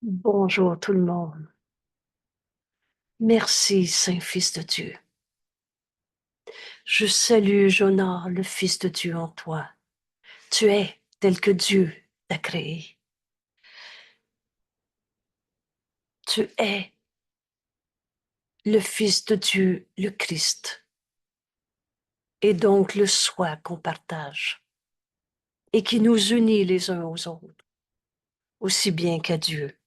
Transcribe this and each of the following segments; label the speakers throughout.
Speaker 1: Bonjour tout le monde. Merci, Saint-Fils de Dieu. Je salue, j'honore le Fils de Dieu en toi. Tu es tel que Dieu t'a créé. Tu es le Fils de Dieu, le Christ, et donc le soi qu'on partage et qui nous unit les uns aux autres, aussi bien qu'à Dieu.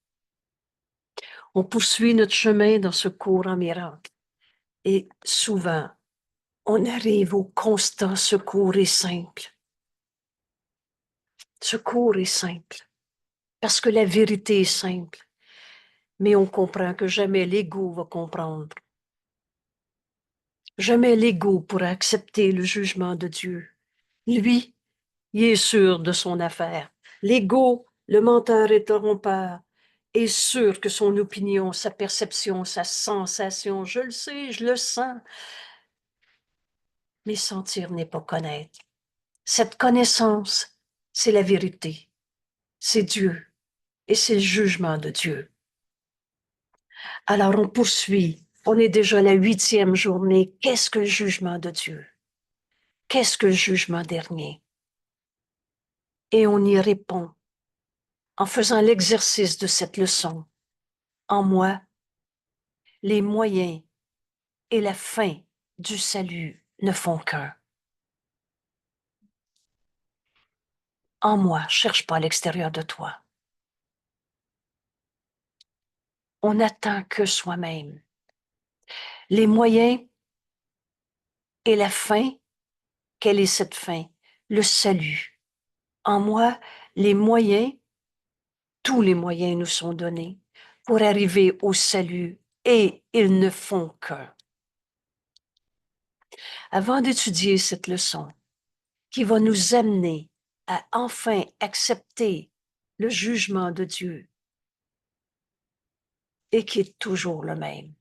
Speaker 1: On poursuit notre chemin dans ce cours en miracle et souvent, on arrive au constant secours et simple. Secours est simple. Parce que la vérité est simple, mais on comprend que jamais l'ego va comprendre. Jamais l'ego pourra accepter le jugement de Dieu. Lui, il est sûr de son affaire. L'ego, le menteur et trompeur, est sûr que son opinion, sa perception, sa sensation, je le sais, je le sens, mais sentir n'est pas connaître. Cette connaissance, c'est la vérité, c'est Dieu et c'est le jugement de Dieu. Alors on poursuit. On est déjà à la 8e journée. Qu'est-ce que le jugement de Dieu? Qu'est-ce que le jugement dernier? Et on y répond en faisant l'exercice de cette leçon. En moi, les moyens et la fin du salut ne font qu'un. En moi, cherche pas à l'extérieur de toi. On n'atteint que soi-même. Les moyens et la fin, quelle est cette fin? Le salut. En moi, les moyens, tous les moyens nous sont donnés pour arriver au salut et ils ne font qu'un. Avant d'étudier cette leçon qui va nous amener à enfin accepter le jugement de Dieu et qui est toujours le même.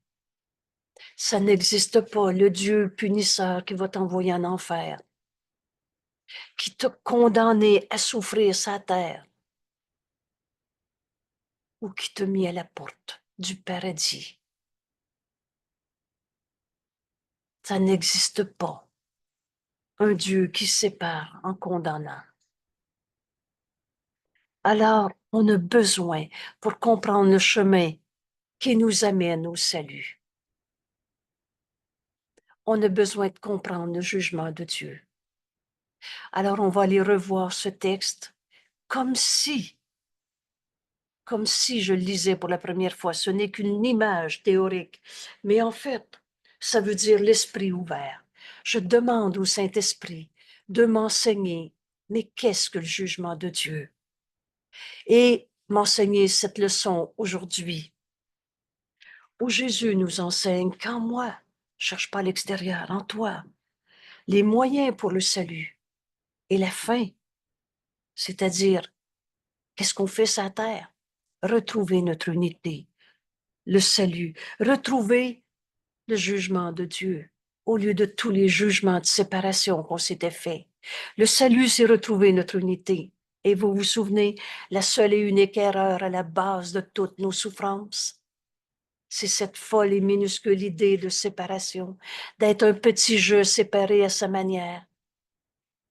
Speaker 1: Ça n'existe pas, le Dieu punisseur qui va t'envoyer en enfer, qui t'a condamné à souffrir sa terre ou qui t'a mis à la porte du paradis. Ça n'existe pas, un Dieu qui sépare en condamnant. Alors, on a besoin, pour comprendre le chemin qui nous amène au salut, on a besoin de comprendre le jugement de Dieu. Alors, on va aller revoir ce texte comme si je le lisais pour la première fois. Ce n'est qu'une image théorique, mais en fait, ça veut dire l'esprit ouvert. Je demande au Saint-Esprit de m'enseigner, mais qu'est-ce que le jugement de Dieu? Et m'enseigner cette leçon aujourd'hui, où Jésus nous enseigne qu'en moi, cherche pas à l'extérieur, en toi, les moyens pour le salut et la fin, c'est-à-dire qu'est-ce qu'on fait sur la terre? Retrouver notre unité, le salut, retrouver le jugement de Dieu au lieu de tous les jugements de séparation qu'on s'était fait. Le salut, c'est retrouver notre unité. Et vous vous souvenez, la seule et unique erreur à la base de toutes nos souffrances, c'est cette folle et minuscule idée de séparation, d'être un petit jeu séparé à sa manière.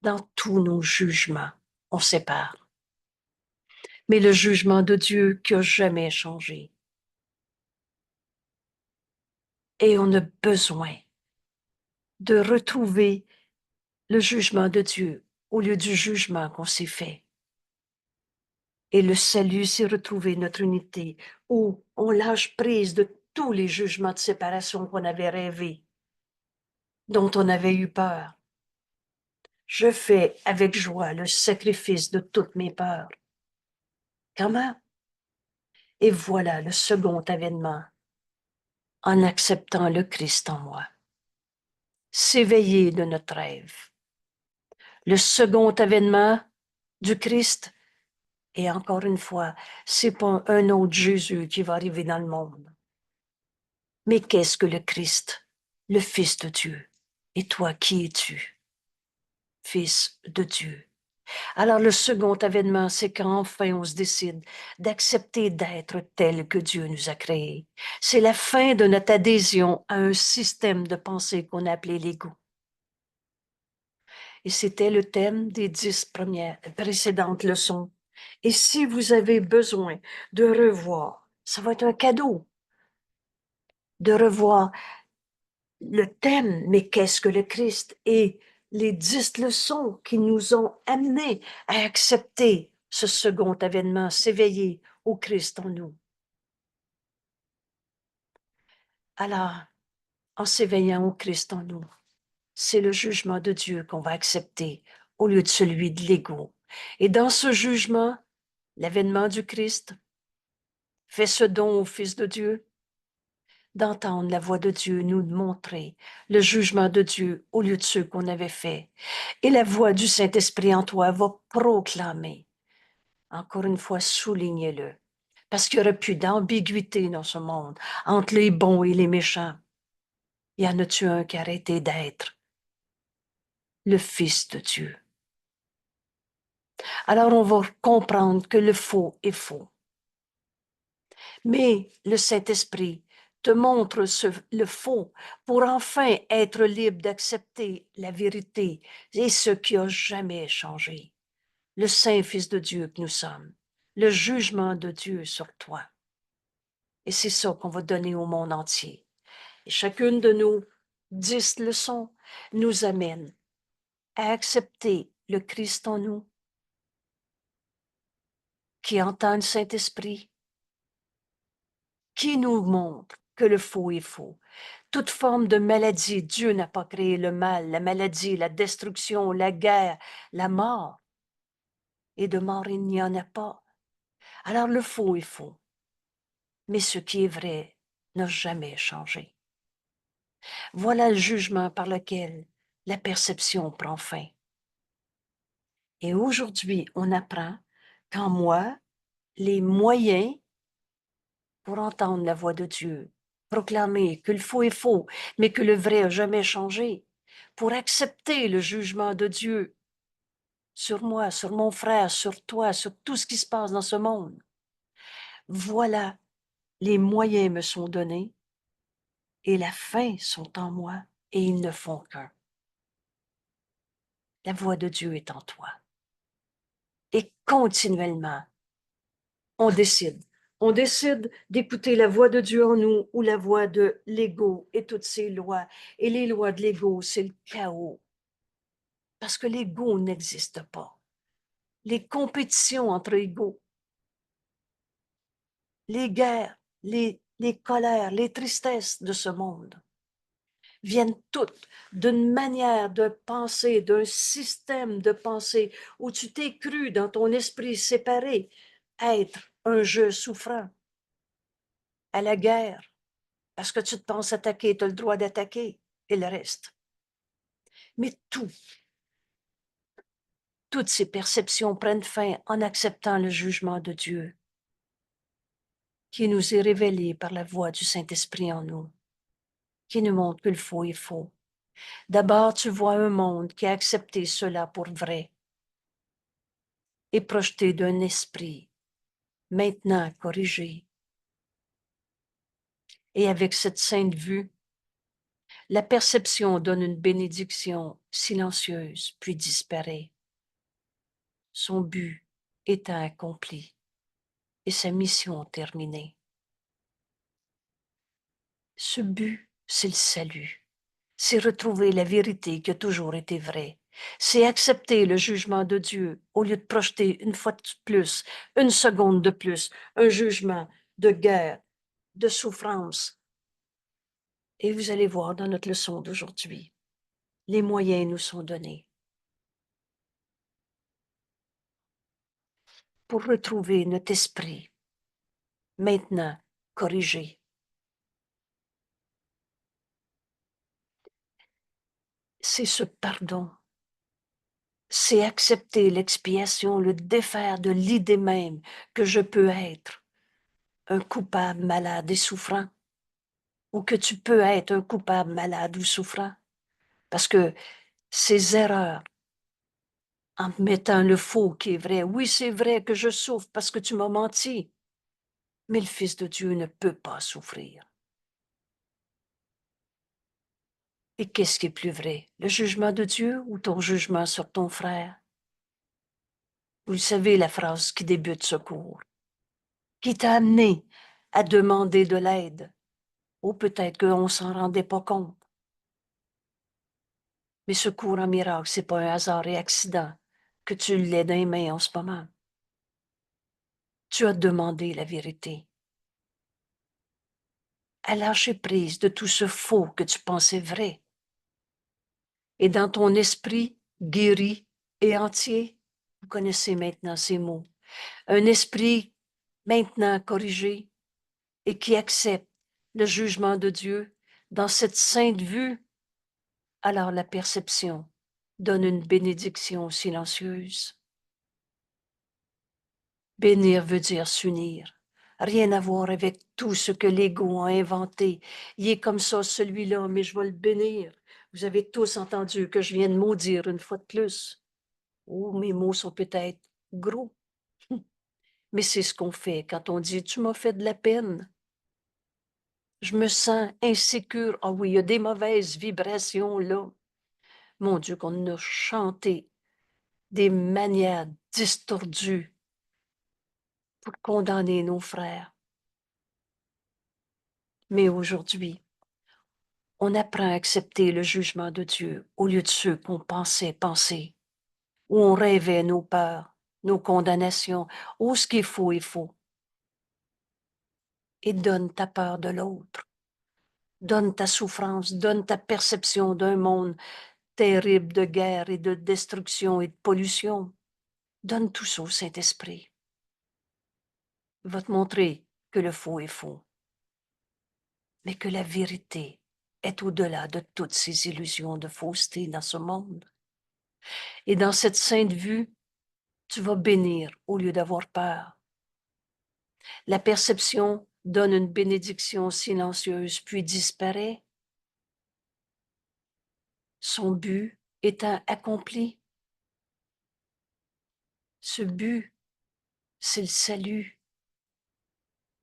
Speaker 1: Dans tous nos jugements, on sépare. Mais le jugement de Dieu qui n'a jamais changé. Et on a besoin de retrouver le jugement de Dieu au lieu du jugement qu'on s'est fait. Et le salut, c'est retrouver notre unité où on lâche prise de tous les jugements de séparation qu'on avait rêvés, dont on avait eu peur. Je fais avec joie le sacrifice de toutes mes peurs. Comment? Et voilà le second avènement, en acceptant le Christ en moi. S'éveiller de notre rêve. Le second avènement du Christ, et encore une fois, c'est pas un autre Jésus qui va arriver dans le monde. Mais qu'est-ce que le Christ, le Fils de Dieu? Et toi, qui es-tu? Fils de Dieu. Alors le second événement, c'est qu'enfin on se décide d'accepter d'être tel que Dieu nous a créés. C'est la fin de notre adhésion à un système de pensée qu'on a appelé l'ego. Et c'était le thème des 10 premières précédentes leçons. Et si vous avez besoin de revoir, ça va être un cadeau de revoir le thème, mais qu'est-ce que le Christ et les 10 leçons qui nous ont amenés à accepter ce second événement, s'éveiller au Christ en nous. Alors, en s'éveillant au Christ en nous, c'est le jugement de Dieu qu'on va accepter au lieu de celui de l'ego. Et dans ce jugement, l'avènement du Christ fait ce don au Fils de Dieu d'entendre la voix de Dieu nous montrer le jugement de Dieu au lieu de ceux qu'on avait fait. Et la voix du Saint-Esprit en toi va proclamer, encore une fois, soulignez-le, parce qu'il n'y aurait plus d'ambiguïté dans ce monde entre les bons et les méchants. Il y en a-tu un qui a arrêté d'être le Fils de Dieu? Alors on va comprendre que le faux est faux. Mais le Saint-Esprit te montre le faux pour enfin être libre d'accepter la vérité et ce qui a jamais changé. Le Saint Fils de Dieu que nous sommes, le jugement de Dieu sur toi. Et c'est ça qu'on va donner au monde entier. Et chacune de nos 10 leçons nous amène à accepter le Christ en nous, qui entend le Saint-Esprit, qui nous montre que le faux est faux. Toute forme de maladie, Dieu n'a pas créé le mal, la maladie, la destruction, la guerre, la mort. Et de mort, il n'y en a pas. Alors le faux est faux. Mais ce qui est vrai n'a jamais changé. Voilà le jugement par lequel la perception prend fin. Et aujourd'hui, on apprend qu'en moi, les moyens pour entendre la voix de Dieu, proclamer que le faux est faux, mais que le vrai n'a jamais changé, pour accepter le jugement de Dieu sur moi, sur mon frère, sur toi, sur tout ce qui se passe dans ce monde. Voilà, les moyens me sont donnés et la fin sont en moi et ils ne font qu'un. La voix de Dieu est en toi. Et continuellement, on décide. On décide d'écouter la voix de Dieu en nous ou la voix de l'ego et toutes ses lois. Et les lois de l'ego, c'est le chaos. Parce que l'ego n'existe pas. Les compétitions entre égos, les guerres, les colères, les tristesses de ce monde viennent toutes d'une manière de penser, d'un système de pensée où tu t'es cru dans ton esprit séparé être un je souffrant à la guerre parce que tu te penses attaquer, tu as le droit d'attaquer et le reste. Mais toutes ces perceptions prennent fin en acceptant le jugement de Dieu qui nous est révélé par la voix du Saint-Esprit en nous, qui nous montre que le faux est faux. D'abord, tu vois un monde qui a accepté cela pour vrai et projeté d'un esprit maintenant corrigé. Et avec cette sainte vue, la perception donne une bénédiction silencieuse, puis disparaît. Son but étant accompli et sa mission terminée. Ce but, c'est le salut. C'est retrouver la vérité qui a toujours été vraie. C'est accepter le jugement de Dieu au lieu de projeter une fois de plus, une seconde de plus, un jugement de guerre, de souffrance. Et vous allez voir dans notre leçon d'aujourd'hui, les moyens nous sont donnés pour retrouver notre esprit, maintenant corrigé. C'est ce pardon, c'est accepter l'expiation, le défaire de l'idée même que je peux être un coupable malade et souffrant, ou que tu peux être un coupable malade ou souffrant, parce que ces erreurs en mettant le faux qui est vrai. Oui, c'est vrai que je souffre parce que tu m'as menti, mais le Fils de Dieu ne peut pas souffrir. Et qu'est-ce qui est plus vrai, le jugement de Dieu ou ton jugement sur ton frère? Vous le savez, la phrase qui débute ce cours. Qui t'a amené à demander de l'aide? Ou peut-être qu'on ne s'en rendait pas compte. Mais ce cours en miracle, c'est pas un hasard et accident que tu l'aies dans les mains en ce moment. Tu as demandé la vérité. À lâcher prise de tout ce faux que tu pensais vrai. Et dans ton esprit guéri et entier, vous connaissez maintenant ces mots, un esprit maintenant corrigé et qui accepte le jugement de Dieu dans cette sainte vue, alors la perception donne une bénédiction silencieuse. Bénir veut dire s'unir. Rien à voir avec tout ce que l'ego a inventé. Il est comme ça, celui-là, mais je vais le bénir. Vous avez tous entendu que je viens de maudire une fois de plus. Oh, mes mots sont peut-être gros, mais c'est ce qu'on fait quand on dit « tu m'as fait de la peine ». Je me sens insécure. Ah oui, il y a des mauvaises vibrations là. Mon Dieu, qu'on a chanté des manières distordues pour condamner nos frères. Mais aujourd'hui, on apprend à accepter le jugement de Dieu au lieu de ceux qu'on pensait penser, où on rêvait nos peurs, nos condamnations, où ce qui est faux. Et donne ta peur de l'autre, donne ta souffrance, donne ta perception d'un monde terrible de guerre et de destruction et de pollution. Donne tout ça au Saint-Esprit. Il va te montrer que le faux est faux, mais que la vérité est au-delà de toutes ces illusions de fausseté dans ce monde. Et dans cette sainte vue, tu vas bénir au lieu d'avoir peur. La perception donne une bénédiction silencieuse, puis disparaît, son but étant accompli. Ce but, c'est le salut.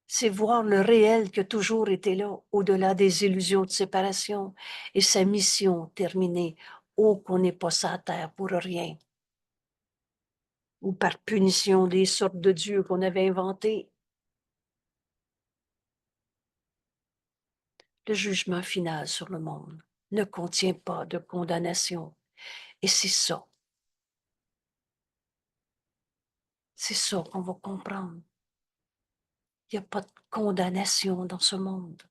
Speaker 1: C'est voir le réel qui a toujours été là, au-delà des illusions de séparation, et sa mission terminée. Oh, qu'on n'est pas sur la terre pour rien, ou par punition des sortes de dieux qu'on avait inventés. Le jugement final sur le monde ne contient pas de condamnation. Et c'est ça qu'on va comprendre. Il n'y a pas de condamnation dans ce monde.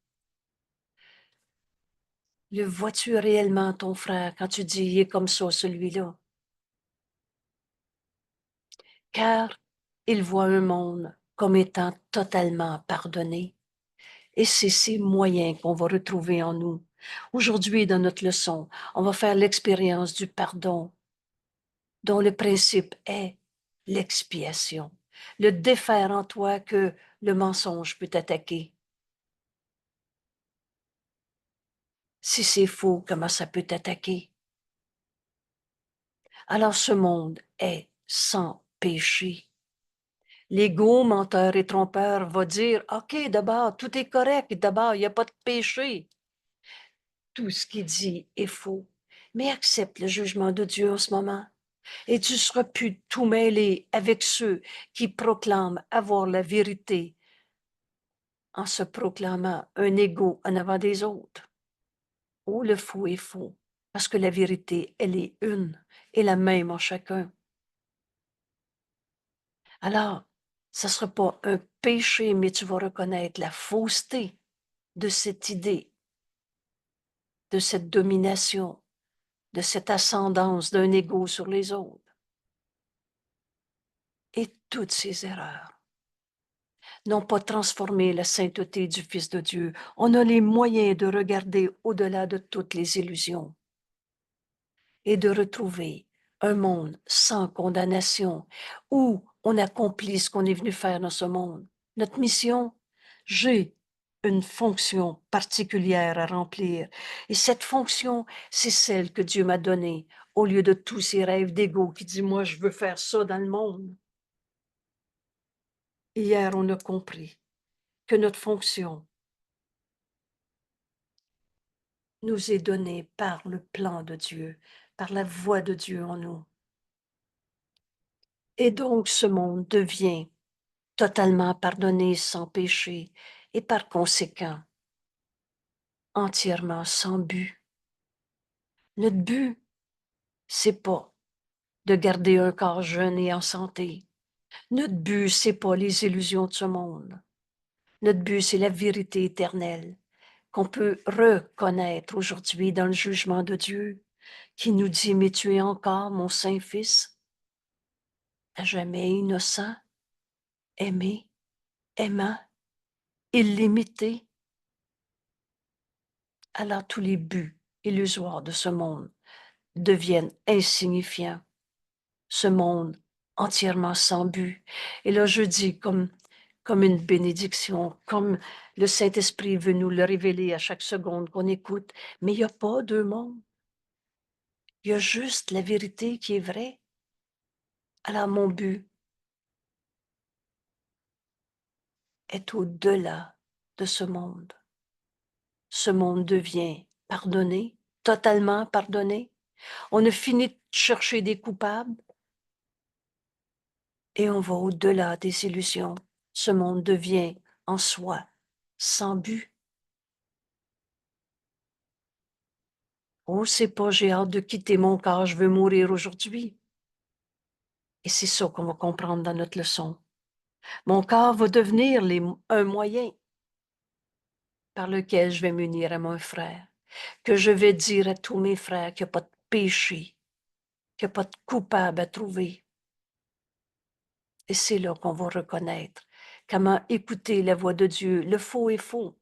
Speaker 1: Le vois-tu réellement, ton frère, quand tu dis « il est comme ça, celui-là » car il voit un monde comme étant totalement pardonné. Et c'est ces moyens qu'on va retrouver en nous. Aujourd'hui, dans notre leçon, on va faire l'expérience du pardon, dont le principe est l'expiation. Le défaire en toi que le mensonge peut attaquer. Si c'est faux, comment ça peut t'attaquer? Alors ce monde est sans péché. L'ego, menteur et trompeur, va dire, OK, d'abord, tout est correct, d'abord, il n'y a pas de péché. Tout ce qu'il dit est faux. Mais accepte le jugement de Dieu en ce moment. Et tu seras plus tout mêlé avec ceux qui proclament avoir la vérité en se proclamant un ego en avant des autres. Oh, le faux est faux, parce que la vérité, elle est une et la même en chacun. Alors, ça ne sera pas un péché, mais tu vas reconnaître la fausseté de cette idée, de cette domination, de cette ascendance d'un ego sur les autres. Et toutes ces erreurs n'ont pas transformé la sainteté du Fils de Dieu. On a les moyens de regarder au-delà de toutes les illusions et de retrouver un monde sans condamnation, où on accomplit ce qu'on est venu faire dans ce monde. Notre mission, j'ai une fonction particulière à remplir. Et cette fonction, c'est celle que Dieu m'a donnée au lieu de tous ces rêves d'ego qui disent, moi, je veux faire ça dans le monde. Hier, on a compris que notre fonction nous est donnée par le plan de Dieu, par la voix de Dieu en nous. Et donc, ce monde devient totalement pardonné sans péché et par conséquent, entièrement sans but. Notre but, c'est pas de garder un corps jeune et en santé. Notre but, c'est pas les illusions de ce monde. Notre but, c'est la vérité éternelle qu'on peut reconnaître aujourd'hui dans le jugement de Dieu, qui nous dit, mais tu es encore mon Saint-Fils, à jamais innocent, aimé, aimant, illimité. Alors tous les buts illusoires de ce monde deviennent insignifiants. Ce monde entièrement sans but. Et là, je dis comme une bénédiction, comme le Saint-Esprit veut nous le révéler à chaque seconde qu'on écoute. Mais il n'y a pas deux mondes. Il y a juste la vérité qui est vraie. Alors mon but est au-delà de ce monde. Ce monde devient pardonné, totalement pardonné. On a fini de chercher des coupables et on va au-delà des illusions. Ce monde devient en soi sans but. Oh, c'est pas, j'ai hâte de quitter mon corps, je veux mourir aujourd'hui. Et c'est ça qu'on va comprendre dans notre leçon. Mon corps va devenir un moyen par lequel je vais m'unir à mon frère, que je vais dire à tous mes frères qu'il n'y a pas de péché, qu'il n'y a pas de coupable à trouver. Et c'est là qu'on va reconnaître comment écouter la voix de Dieu. Le faux est faux,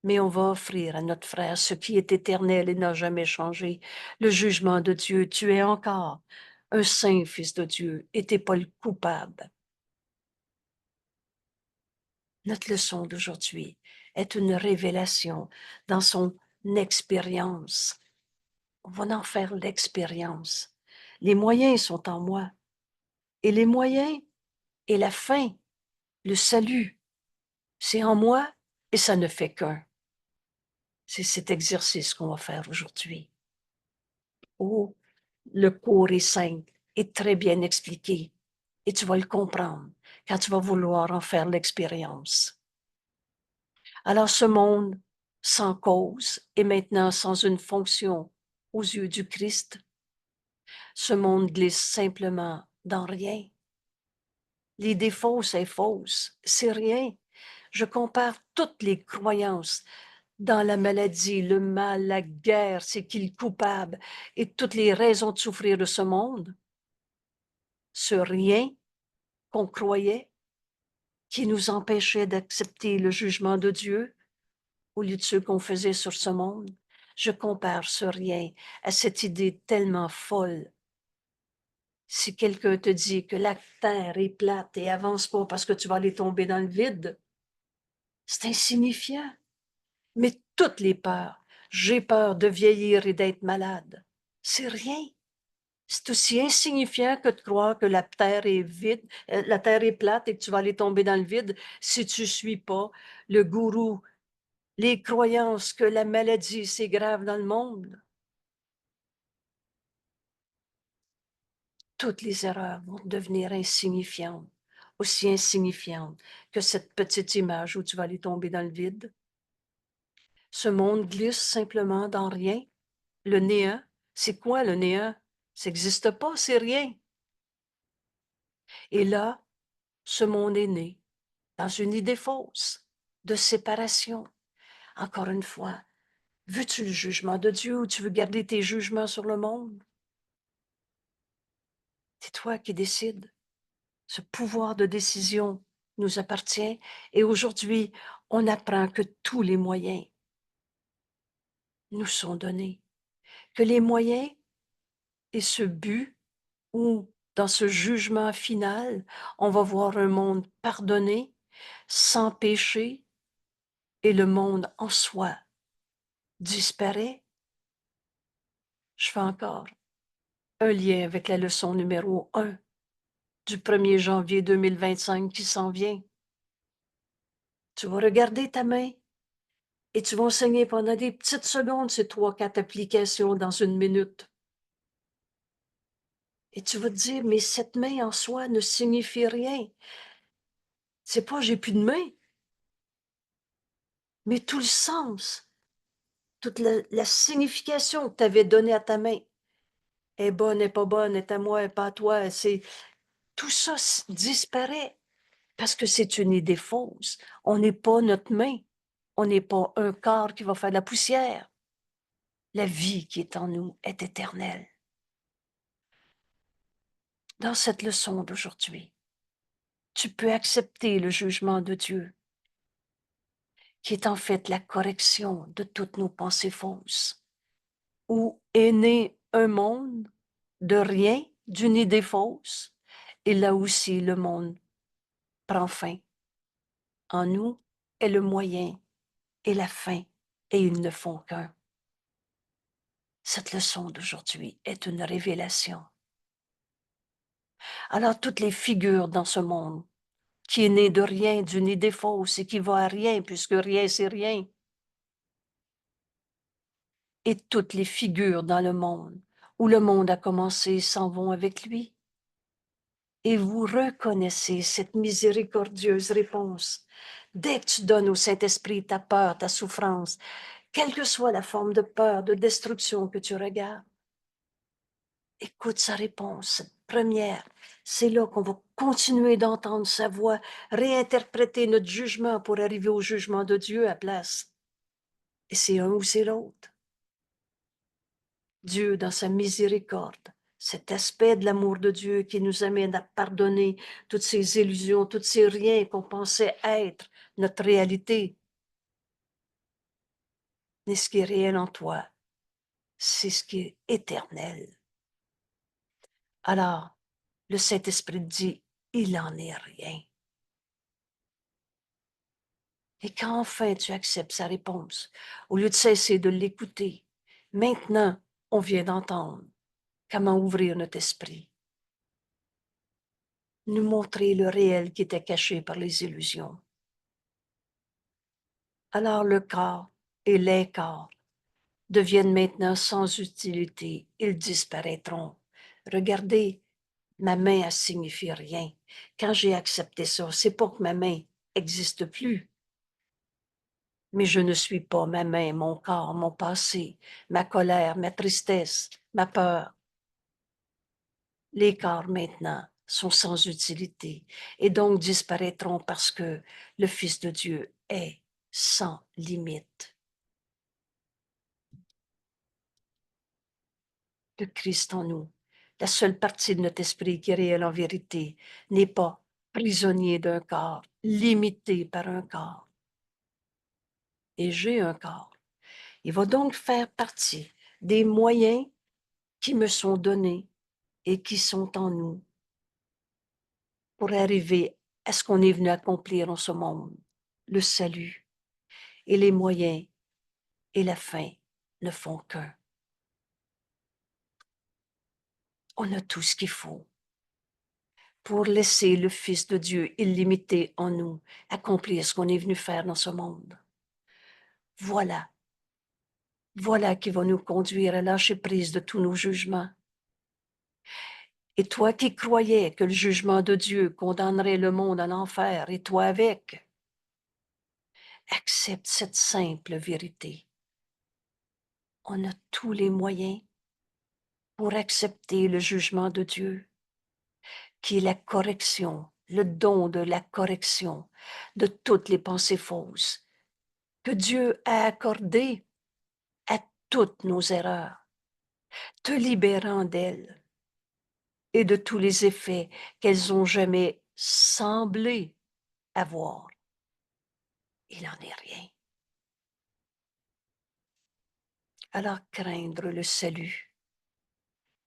Speaker 1: mais on va offrir à notre frère ce qui est éternel et n'a jamais changé. Le jugement de Dieu, tu es encore un saint fils de Dieu et tu n'es pas le coupable. Notre leçon d'aujourd'hui est une révélation dans son expérience. On va en faire l'expérience. Les moyens sont en moi. Et les moyens et la fin, le salut, c'est en moi et ça ne fait qu'un. C'est cet exercice qu'on va faire aujourd'hui. Oh, le cours est simple et très bien expliqué. Et tu vas le comprendre quand tu vas vouloir en faire l'expérience. Alors ce monde sans cause et maintenant sans une fonction aux yeux du Christ, ce monde glisse simplement dans rien. L'idée fausse est fausse, c'est rien. Je compare toutes les croyances dans la maladie, le mal, la guerre, c'est qui le coupable et toutes les raisons de souffrir de ce monde. Ce rien qu'on croyait qui nous empêchait d'accepter le jugement de Dieu au lieu de ce qu'on faisait sur ce monde. Je compare ce rien à cette idée tellement folle. Si quelqu'un te dit que la terre est plate et avance pas parce que tu vas aller tomber dans le vide, c'est insignifiant. Mais toutes les peurs, j'ai peur de vieillir et d'être malade, c'est rien. C'est aussi insignifiant que de croire que la terre est vide, la terre est plate et que tu vas aller tomber dans le vide si tu suis pas le gourou, les croyances que la maladie, c'est grave dans le monde. Toutes les erreurs vont devenir insignifiantes, aussi insignifiantes que cette petite image où tu vas aller tomber dans le vide. Ce monde glisse simplement dans rien. Le néant, c'est quoi le néant? Ça n'existe pas, c'est rien. Et là, ce monde est né dans une idée fausse de séparation. Encore une fois, veux-tu le jugement de Dieu ou tu veux garder tes jugements sur le monde? C'est toi qui décides. Ce pouvoir de décision nous appartient et aujourd'hui, on apprend que tous les moyens nous sont donnés, que les moyens et ce but où, dans ce jugement final, on va voir un monde pardonné, sans péché, et le monde en soi disparaît. Je fais encore un lien avec la leçon numéro 1 du 1er janvier 2025 qui s'en vient. Tu vas regarder ta main et tu vas enseigner pendant des petites secondes ces 3-4 applications dans une minute. Et tu vas te dire, mais cette main en soi ne signifie rien. C'est pas j'ai plus de main, mais tout le sens, toute la signification que tu avais donnée à ta main est bonne, est pas bonne, est à moi, est pas à toi. Tout ça disparaît parce que c'est une idée fausse. On n'est pas notre main. On n'est pas un corps qui va faire de la poussière. La vie qui est en nous est éternelle. Dans cette leçon d'aujourd'hui, tu peux accepter le jugement de Dieu, qui est en fait la correction de toutes nos pensées fausses, où est né un monde de rien, d'une idée fausse, et là aussi le monde prend fin. En nous est le moyen et la fin, et ils ne font qu'un. Cette leçon d'aujourd'hui est une révélation. Alors toutes les figures dans ce monde, qui est né de rien, d'une idée fausse et qui va à rien, puisque rien c'est rien, et toutes les figures dans le monde, où le monde a commencé, s'en vont avec lui. Et vous reconnaissez cette miséricordieuse réponse. Dès que tu donnes au Saint-Esprit ta peur, ta souffrance, quelle que soit la forme de peur, de destruction que tu regardes, écoute sa réponse, cette première. C'est là qu'on va continuer d'entendre sa voix, réinterpréter notre jugement pour arriver au jugement de Dieu à place. Et c'est un ou c'est l'autre. Dieu, dans sa miséricorde, cet aspect de l'amour de Dieu qui nous amène à pardonner toutes ces illusions, tous ces riens qu'on pensait être notre réalité. Mais ce qui est réel en toi, c'est ce qui est éternel. Alors, le Saint-Esprit dit, il n'en est rien. Et quand enfin tu acceptes sa réponse, au lieu de cesser de l'écouter, maintenant, on vient d'entendre comment ouvrir notre esprit, nous montrer le réel qui était caché par les illusions. Alors le corps et les corps deviennent maintenant sans utilité, ils disparaîtront. Regardez, ma main, elle signifie rien. Quand j'ai accepté ça, c'est pas que ma main n'existe plus, mais je ne suis pas ma main, mon corps, mon passé, ma colère, ma tristesse, ma peur. Les corps maintenant sont sans utilité et donc disparaîtront parce que le Fils de Dieu est sans limite. Le Christ en nous, la seule partie de notre esprit qui est réelle en vérité, n'est pas prisonnier d'un corps, limité par un corps. Et j'ai un corps. Il va donc faire partie des moyens qui me sont donnés et qui sont en nous pour arriver à ce qu'on est venu accomplir en ce monde, le salut. Et les moyens et la fin ne font qu'un. On a tout ce qu'il faut pour laisser le Fils de Dieu illimité en nous accomplir ce qu'on est venu faire dans ce monde. Voilà. Voilà qui va nous conduire à lâcher prise de tous nos jugements. Et toi qui croyais que le jugement de Dieu condamnerait le monde à l'enfer, et toi avec, accepte cette simple vérité. On a tous les moyens pour accepter le jugement de Dieu, qui est la correction, le don de la correction de toutes les pensées fausses que Dieu a accordées à toutes nos erreurs, te libérant d'elles et de tous les effets qu'elles ont jamais semblé avoir. Il n'en est rien. Alors craindre le salut,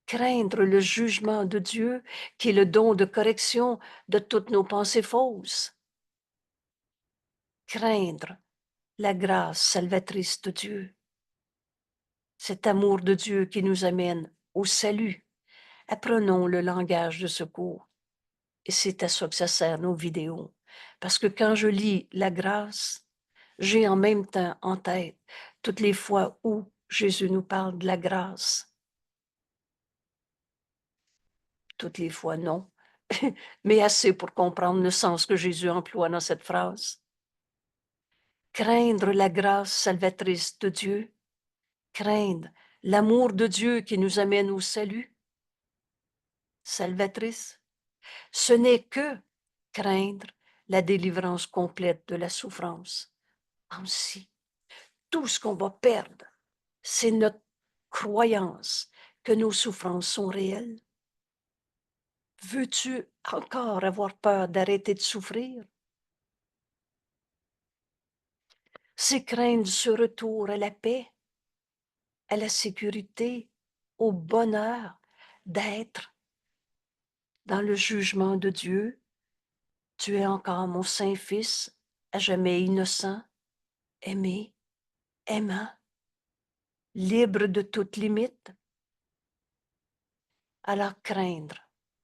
Speaker 1: craindre le jugement de Dieu qui est le don de correction de toutes nos pensées fausses, craindre la grâce salvatrice de Dieu, cet amour de Dieu qui nous amène au salut, Apprenons le langage de secours. Et c'est à ça que ça sert nos vidéos. Parce que quand je lis la grâce, j'ai en même temps en tête toutes les fois où Jésus nous parle de la grâce. Toutes les fois, non, mais assez pour comprendre le sens que Jésus emploie dans cette phrase. Craindre la grâce salvatrice de Dieu, craindre l'amour de Dieu qui nous amène au salut, salvatrice, ce n'est que craindre la délivrance complète de la souffrance. Ainsi, tout ce qu'on va perdre, c'est notre croyance que nos souffrances sont réelles. Veux-tu encore avoir peur d'arrêter de souffrir? C'est craindre ce retour à la paix, à la sécurité, au bonheur d'être dans le jugement de Dieu. Tu es encore mon Saint-Fils, à jamais innocent, aimé, aimant, libre de toute limite. Alors craindre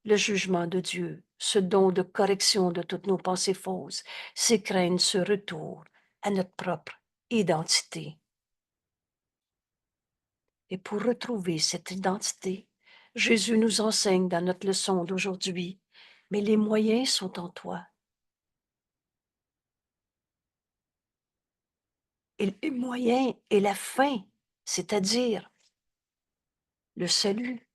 Speaker 1: le jugement de Dieu, ce don de correction de toutes nos pensées fausses, c'est craindre ce retour à notre propre identité. Et pour retrouver cette identité, Jésus nous enseigne dans notre leçon d'aujourd'hui, mais les moyens sont en toi. Et les moyens et la fin, c'est-à-dire le salut,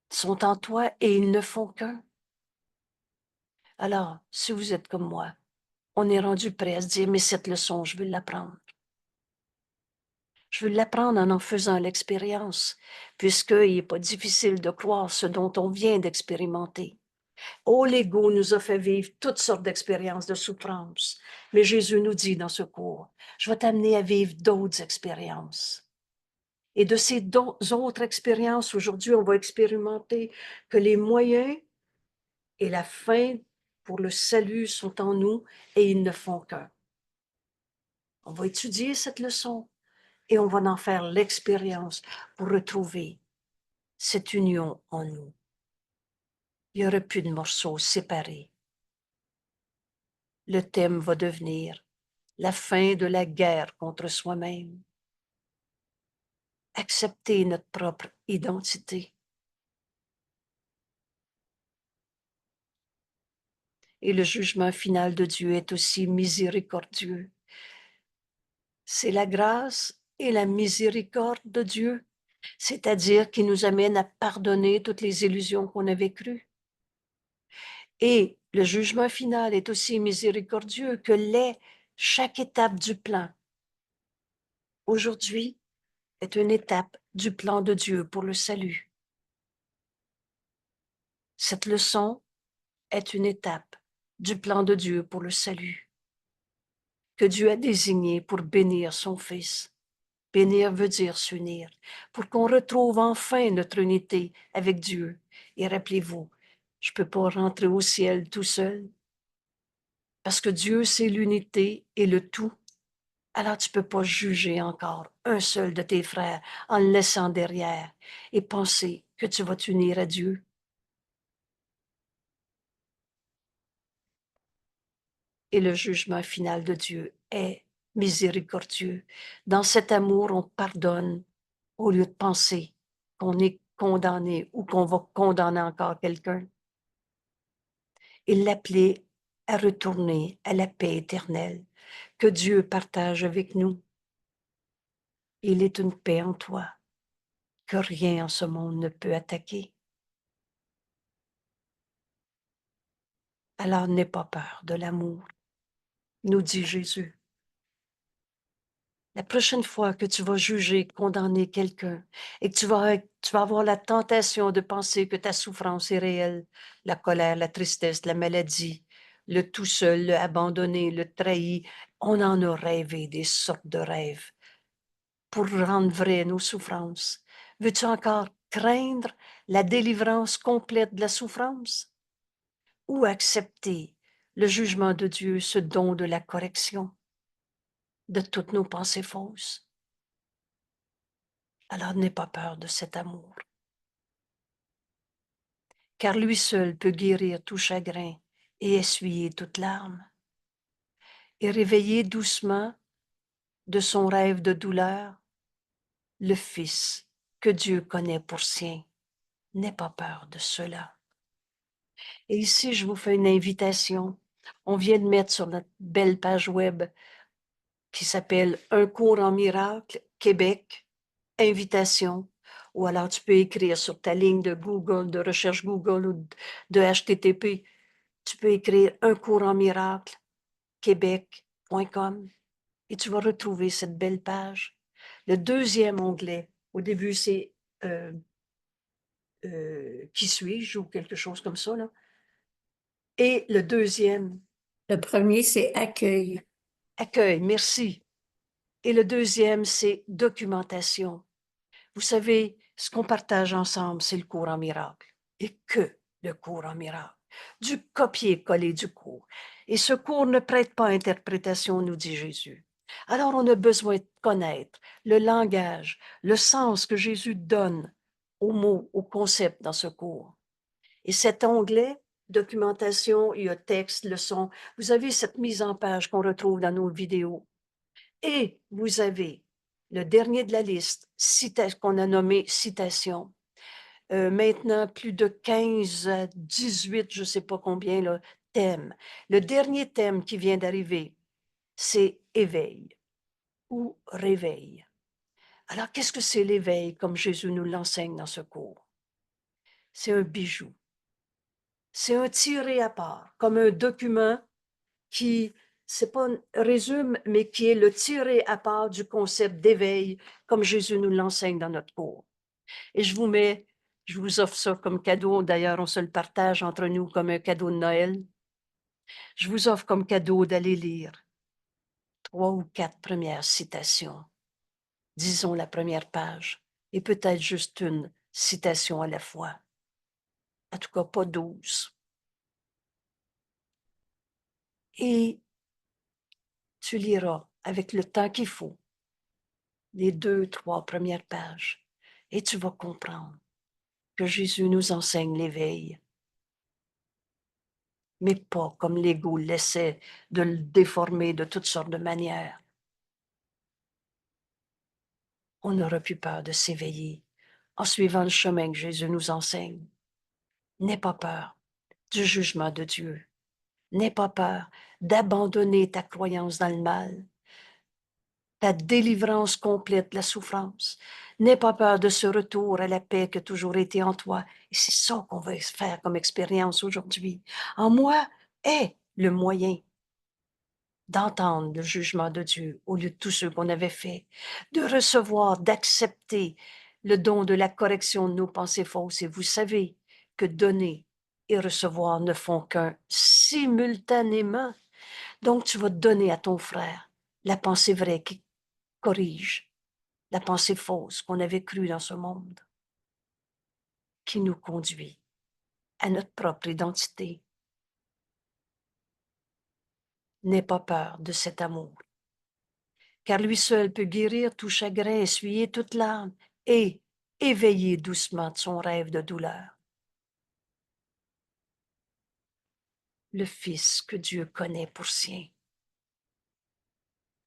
Speaker 1: sont en toi et ils ne font qu'un. Alors, si vous êtes comme moi, on est rendu prêt à se dire, mais cette leçon, je veux l'apprendre. Je veux l'apprendre en faisant l'expérience, puisqu'il n'est pas difficile de croire ce dont on vient d'expérimenter. Oh, l'ego nous a fait vivre toutes sortes d'expériences de souffrance, mais Jésus nous dit dans ce cours, je vais t'amener à vivre d'autres expériences. Et de ces autres expériences, aujourd'hui, on va expérimenter que les moyens et la fin pour le salut sont en nous et ils ne font qu'un. On va étudier cette leçon et on va en faire l'expérience pour retrouver cette union en nous. Il n'y aura plus de morceaux séparés. Le thème va devenir la fin de la guerre contre soi-même. Accepter notre propre identité. Et le jugement final de Dieu est aussi miséricordieux. C'est la grâce et la miséricorde de Dieu, c'est-à-dire qui nous amène à pardonner toutes les illusions qu'on avait crues. Et le jugement final est aussi miséricordieux que l'est chaque étape du plan. Aujourd'hui est une étape du plan de Dieu pour le salut. Cette leçon est une étape du plan de Dieu pour le salut, que Dieu a désigné pour bénir son Fils. Bénir veut dire s'unir, pour qu'on retrouve enfin notre unité avec Dieu. Et rappelez-vous, je ne peux pas rentrer au ciel tout seul, parce que Dieu, c'est l'unité et le tout. Alors tu ne peux pas juger encore un seul de tes frères en le laissant derrière et penser que tu vas t'unir à Dieu. Et le jugement final de Dieu est miséricordieux. Dans cet amour, on pardonne au lieu de penser qu'on est condamné ou qu'on va condamner encore quelqu'un. Il l'appelait à retourner à la paix éternelle que Dieu partage avec nous. Il est une paix en toi que rien en ce monde ne peut attaquer. Alors n'aie pas peur de l'amour, nous dit Jésus. La prochaine fois que tu vas juger, condamner quelqu'un et que tu vas avoir la tentation de penser que ta souffrance est réelle, la colère, la tristesse, la maladie, le tout seul, le abandonné, le trahi, on en a rêvé des sortes de rêves pour rendre vraies nos souffrances. Veux-tu encore craindre la délivrance complète de la souffrance ou accepter le jugement de Dieu, ce don de la correction de toutes nos pensées fausses? Alors n'aie pas peur de cet amour. car lui seul peut guérir tout chagrin et essuyer toute larme. Et réveiller doucement de son rêve de douleur, le Fils que Dieu connaît pour sien. N'aie pas peur de cela. Et ici, je vous fais une invitation. On vient de mettre sur notre belle page web qui s'appelle Un cours en miracle, Québec, invitation. Ou alors tu peux écrire sur ta ligne de Google, de recherche Google ou de HTTP. Tu peux écrire Un cours en miracle, québec.com et tu vas retrouver cette belle page. Le deuxième onglet, au début, c'est Qui suis-je ou quelque chose comme ça, là. Et le deuxième,
Speaker 2: Le premier, c'est accueil.
Speaker 1: Accueil, merci. Et le deuxième, c'est Documentation. Vous savez, ce qu'on partage ensemble, c'est le cours en miracle. Et que le cours en miracle. Du copier-coller du cours. Et ce cours ne prête pas interprétation, nous dit Jésus. Alors on a besoin de connaître le langage, le sens que Jésus donne aux mots, aux concepts dans ce cours. Et cet onglet, documentation, il y a texte, leçon. Vous avez cette mise en page qu'on retrouve dans nos vidéos. Et vous avez le dernier de la liste, qu'on a nommé citation. Maintenant, plus de 15 à 18, je ne sais pas combien, là, thèmes. Le dernier thème qui vient d'arriver, c'est éveil ou réveil. Alors, qu'est-ce que c'est l'éveil, comme Jésus nous l'enseigne dans ce cours? C'est un bijou. C'est un tiré à part, comme un document qui, c'est pas un résume, mais qui est le tiré à part du concept d'éveil, comme Jésus nous l'enseigne dans notre cours. Et je vous offre ça comme cadeau. D'ailleurs, on se le partage entre nous comme un cadeau de Noël. Je vous offre comme cadeau d'aller lire 3 ou 4 premières citations. Disons la première page, et peut-être juste une citation à la fois. En tout cas, pas 12. Et tu liras avec le temps qu'il faut les 2, 3 premières pages, et tu vas comprendre que Jésus nous enseigne l'éveil, mais pas comme l'ego l'essaie de le déformer de toutes sortes de manières. On n'aura plus peur de s'éveiller en suivant le chemin que Jésus nous enseigne. N'aie pas peur du jugement de Dieu. N'aie pas peur d'abandonner ta croyance dans le mal, ta délivrance complète de la souffrance. N'aie pas peur de ce retour à la paix qui a toujours été en toi. Et c'est ça qu'on va faire comme expérience aujourd'hui. En moi est le moyen d'entendre le jugement de Dieu au lieu de tous ceux qu'on avait fait, de recevoir, d'accepter le don de la correction de nos pensées fausses. Et vous savez que donner et recevoir ne font qu'un simultanément. Donc, tu vas donner à ton frère la pensée vraie qui corrige la pensée fausse qu'on avait crue dans ce monde, qui nous conduit à notre propre identité. N'aie pas peur de cet amour, car lui seul peut guérir tout chagrin, essuyer toute larme et éveiller doucement de son rêve de douleur. Le Fils que Dieu connaît pour sien.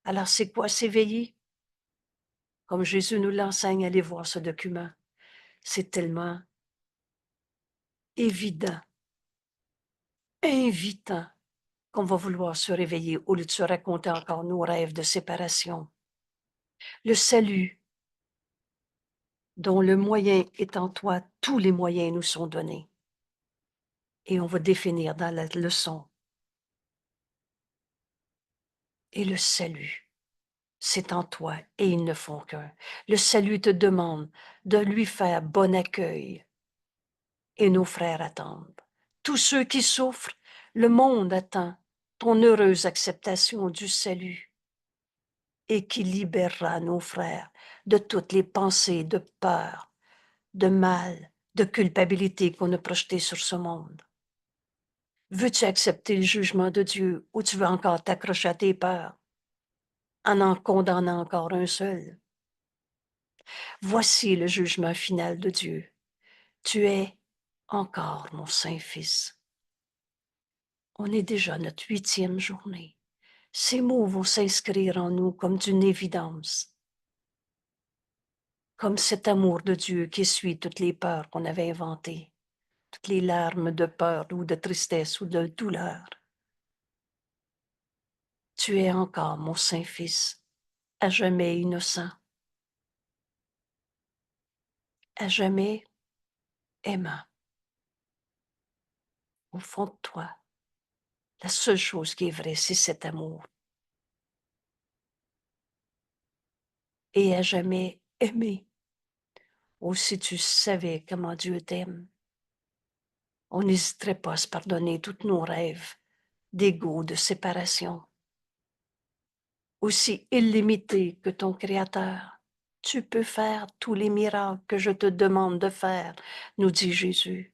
Speaker 1: Alors, c'est quoi s'éveiller? Comme Jésus nous l'enseigne, allez voir ce document. C'est tellement évident, invitant, qu'on va vouloir se réveiller au lieu de se raconter encore nos rêves de séparation. Le salut, dont le moyen est en toi, tous les moyens nous sont donnés. Et on va définir dans la leçon. Et le salut, c'est en toi et ils ne font qu'un. Le salut te demande de lui faire bon accueil. Et nos frères attendent. Tous ceux qui souffrent, le monde attend ton heureuse acceptation du salut et qui libérera nos frères de toutes les pensées de peur, de mal, de culpabilité qu'on a projetées sur ce monde. Veux-tu accepter le jugement de Dieu ou tu veux encore t'accrocher à tes peurs en condamnant encore un seul? Voici le jugement final de Dieu. Tu es Encore, mon Saint-Fils. On est déjà à notre 8e journée. Ces mots vont s'inscrire en nous comme d'une évidence, comme cet amour de Dieu qui essuie toutes les peurs qu'on avait inventées, toutes les larmes de peur ou de tristesse ou de douleur. Tu es encore mon Saint-Fils, à jamais innocent, à jamais aimant. Au fond de toi, la seule chose qui est vraie, c'est cet amour. Et à jamais aimé. Ou si tu savais comment Dieu t'aime, on n'hésiterait pas à se pardonner tous nos rêves d'ego, de séparation. Aussi illimité que ton Créateur, tu peux faire tous les miracles que je te demande de faire, nous dit Jésus.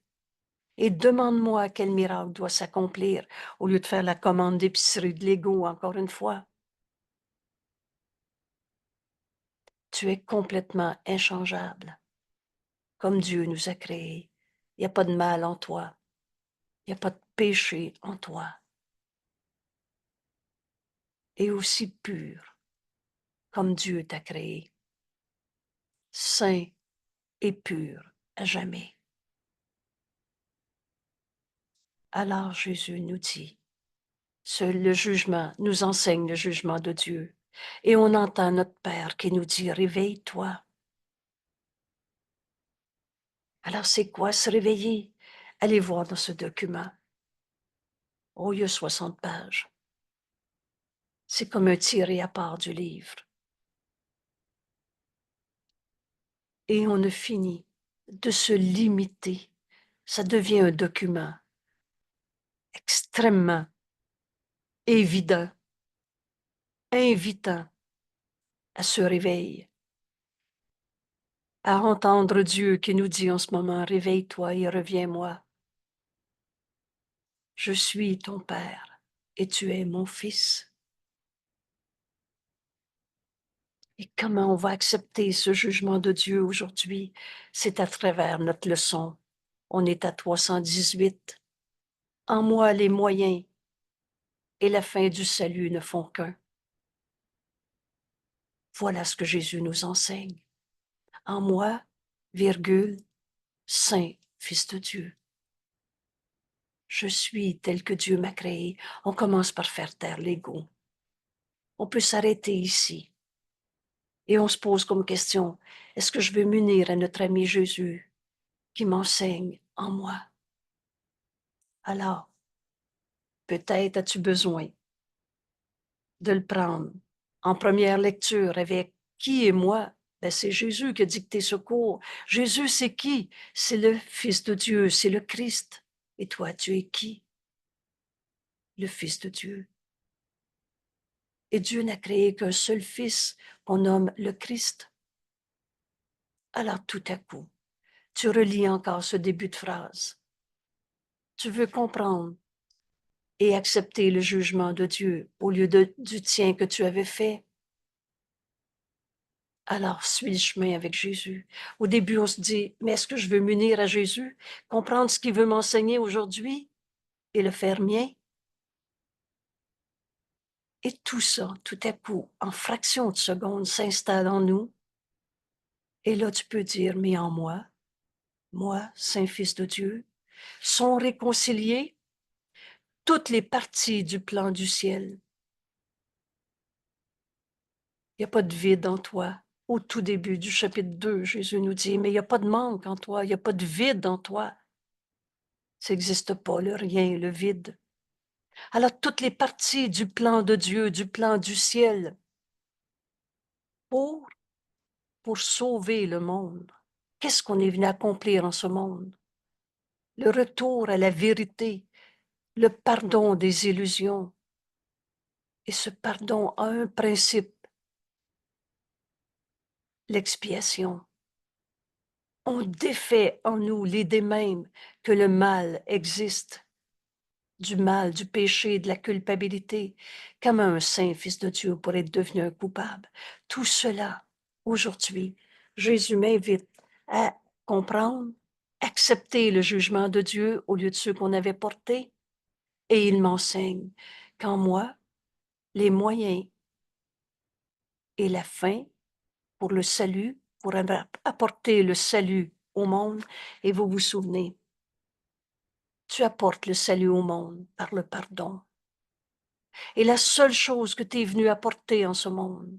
Speaker 1: Et demande-moi quel miracle doit s'accomplir au lieu de faire la commande d'épicerie de l'ego encore une fois. Tu es complètement inchangeable, comme Dieu nous a créés. Il n'y a pas de mal en toi. Il n'y a pas de péché en toi. Et aussi pur, comme Dieu t'a créé. Saint et pur à jamais. Alors Jésus nous dit, seul le jugement nous enseigne le jugement de Dieu. Et on entend notre Père qui nous dit, réveille-toi. Alors c'est quoi se réveiller? Allez voir dans ce document. Oh, il y a 60 pages. C'est comme un tiré à part du livre. Et on ne finit de se limiter. Ça devient un document extrêmement évident, invitant à ce réveil, à entendre Dieu qui nous dit en ce moment, réveille-toi et reviens-moi. Je suis ton Père et tu es mon Fils. Et comment on va accepter ce jugement de Dieu aujourd'hui? C'est à travers notre leçon. On est à 318. En moi, les moyens et la fin du salut ne font qu'un. Voilà ce que Jésus nous enseigne. En moi, virgule, Saint, Fils de Dieu. Je suis tel que Dieu m'a créé. On commence par faire taire l'ego. On peut s'arrêter ici. Et on se pose comme question, est-ce que je veux m'unir à notre ami Jésus qui m'enseigne en moi? Alors, peut-être as-tu besoin de le prendre en première lecture avec qui est moi? Ben, c'est Jésus qui a dicté ce cours. Jésus, c'est qui? C'est le Fils de Dieu, c'est le Christ. Et toi, tu es qui? Le Fils de Dieu. Et Dieu n'a créé qu'un seul Fils qu'on nomme le Christ. Alors tout à coup, tu relis encore ce début de phrase. Tu veux comprendre et accepter le jugement de Dieu au lieu du tien que tu avais fait. Alors, suis le chemin avec Jésus. Au début, on se dit, mais est-ce que je veux m'unir à Jésus, comprendre ce qu'il veut m'enseigner aujourd'hui et le faire mien? Et tout ça, tout à coup, en fraction de seconde, s'installe en nous. Et là, tu peux dire, mais en moi, Saint-Fils de Dieu, sont réconciliées toutes les parties du plan du ciel. Il n'y a pas de vide en toi. Au tout début du chapitre 2, Jésus nous dit, mais il n'y a pas de manque en toi, il n'y a pas de vide en toi. Ça n'existe pas, le rien, le vide. Alors, toutes les parties du plan de Dieu, du plan du ciel, pour, pour sauver le monde. Qu'est-ce qu'on est venu accomplir en ce monde? Le retour à la vérité, le pardon des illusions. Et ce pardon a un principe, l'expiation. On défait en nous l'idée même que le mal existe, du mal, du péché, de la culpabilité. Comment un saint fils de Dieu pourrait être devenu un coupable? Tout cela, aujourd'hui, Jésus m'invite à comprendre accepter le jugement de Dieu au lieu de ceux qu'on avait portés. Et il m'enseigne qu'en moi, les moyens et la fin pour le salut, pour apporter le salut au monde. Et vous vous souvenez, tu apportes le salut au monde par le pardon. Et la seule chose que tu es venu apporter en ce monde,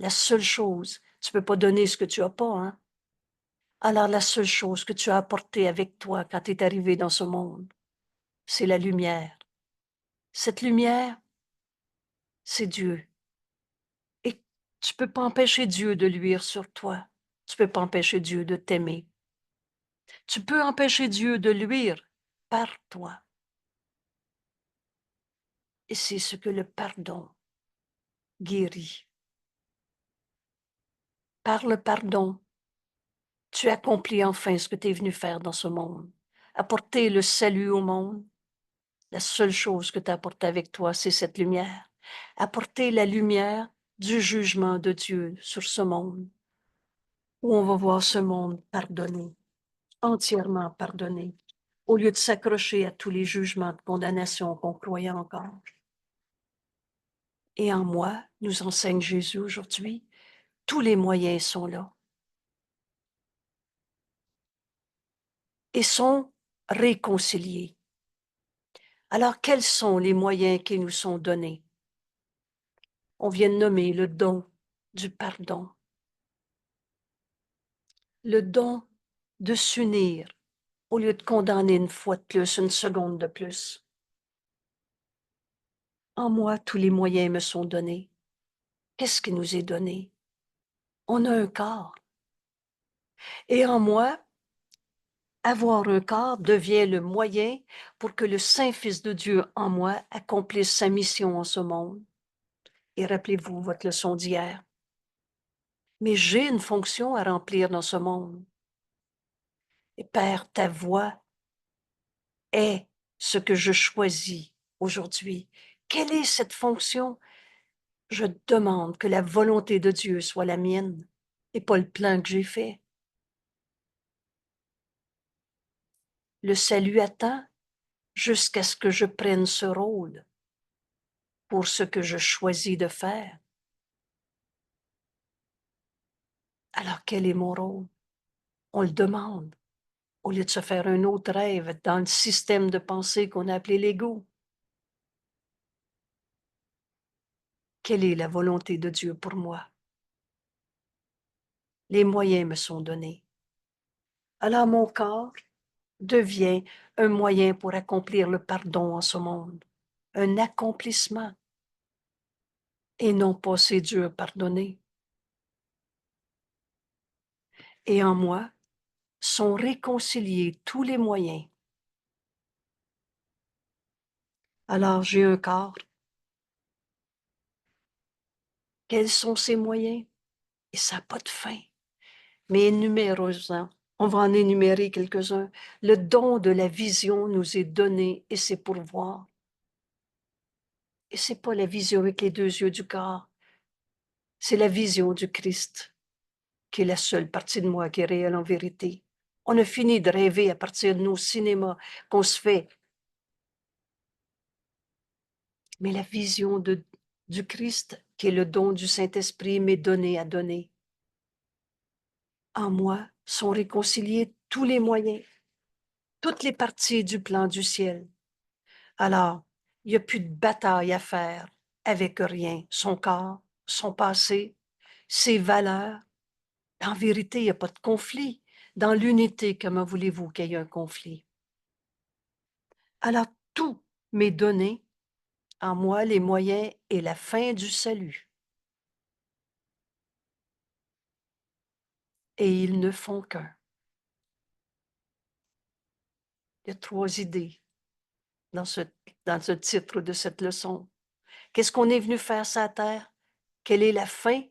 Speaker 1: la seule chose, tu peux pas donner ce que tu as pas, hein? Alors la seule chose que tu as apporté avec toi quand tu es arrivé dans ce monde, c'est la lumière. Cette lumière, c'est Dieu. Et tu peux pas empêcher Dieu de luire sur toi. Tu peux pas empêcher Dieu de t'aimer. Tu peux empêcher Dieu de luire par toi. Et c'est ce que le pardon guérit. Par le pardon, tu accomplis enfin ce que tu es venu faire dans ce monde. Apporter le salut au monde. La seule chose que tu apportes avec toi, c'est cette lumière. Apporter la lumière du jugement de Dieu sur ce monde, où on va voir ce monde pardonné, entièrement pardonné, au lieu de s'accrocher à tous les jugements de condamnation qu'on croyait encore. Et en moi, nous enseigne Jésus aujourd'hui, tous les moyens sont là et sont réconciliés. Alors, quels sont les moyens qui nous sont donnés? On vient de nommer le don du pardon, le don de s'unir au lieu de condamner une fois de plus, une seconde de plus. En moi, tous les moyens me sont donnés. Qu'est-ce qui nous est donné? On a un corps. Et en moi, avoir un corps devient le moyen pour que le Saint-Fils de Dieu en moi accomplisse sa mission en ce monde. Et rappelez-vous votre leçon d'hier. Mais j'ai une fonction à remplir dans ce monde. Et Père, ta voix est ce que je choisis aujourd'hui. Quelle est cette fonction? Je demande que la volonté de Dieu soit la mienne et pas le plan que j'ai fait. Le salut attend jusqu'à ce que je prenne ce rôle pour ce que je choisis de faire. Alors, quel est mon rôle? On le demande, au lieu de se faire un autre rêve dans le système de pensée qu'on a appelé l'ego. Quelle est la volonté de Dieu pour moi? Les moyens me sont donnés. Alors, mon corps devient un moyen pour accomplir le pardon en ce monde, un accomplissement, et non pas c'est Dieu à pardonner. Et en moi sont réconciliés tous les moyens. Alors j'ai un corps. Quels sont ces moyens? Et ça n'a pas de fin. Mais énumérons-en. On va en énumérer quelques-uns. Le don de la vision nous est donné et c'est pour voir. Et c'est pas la vision avec les deux yeux du corps. C'est la vision du Christ, qui est la seule partie de moi qui est réelle en vérité. On a fini de rêver à partir de nos cinémas qu'on se fait. Mais la vision du Christ, qui est le don du Saint-Esprit, m'est donnée à donner. En moi sont réconciliés tous les moyens, toutes les parties du plan du ciel. Alors, il n'y a plus de bataille à faire avec rien. Son corps, son passé, ses valeurs. En vérité, il n'y a pas de conflit. Dans l'unité, comment voulez-vous qu'il y ait un conflit? Alors, tout m'est donné, en moi, les moyens et la fin du salut. Et ils ne font qu'un. Il y a 3 idées dans ce titre de cette leçon. Qu'est-ce qu'on est venu faire sur la terre? Quelle est la fin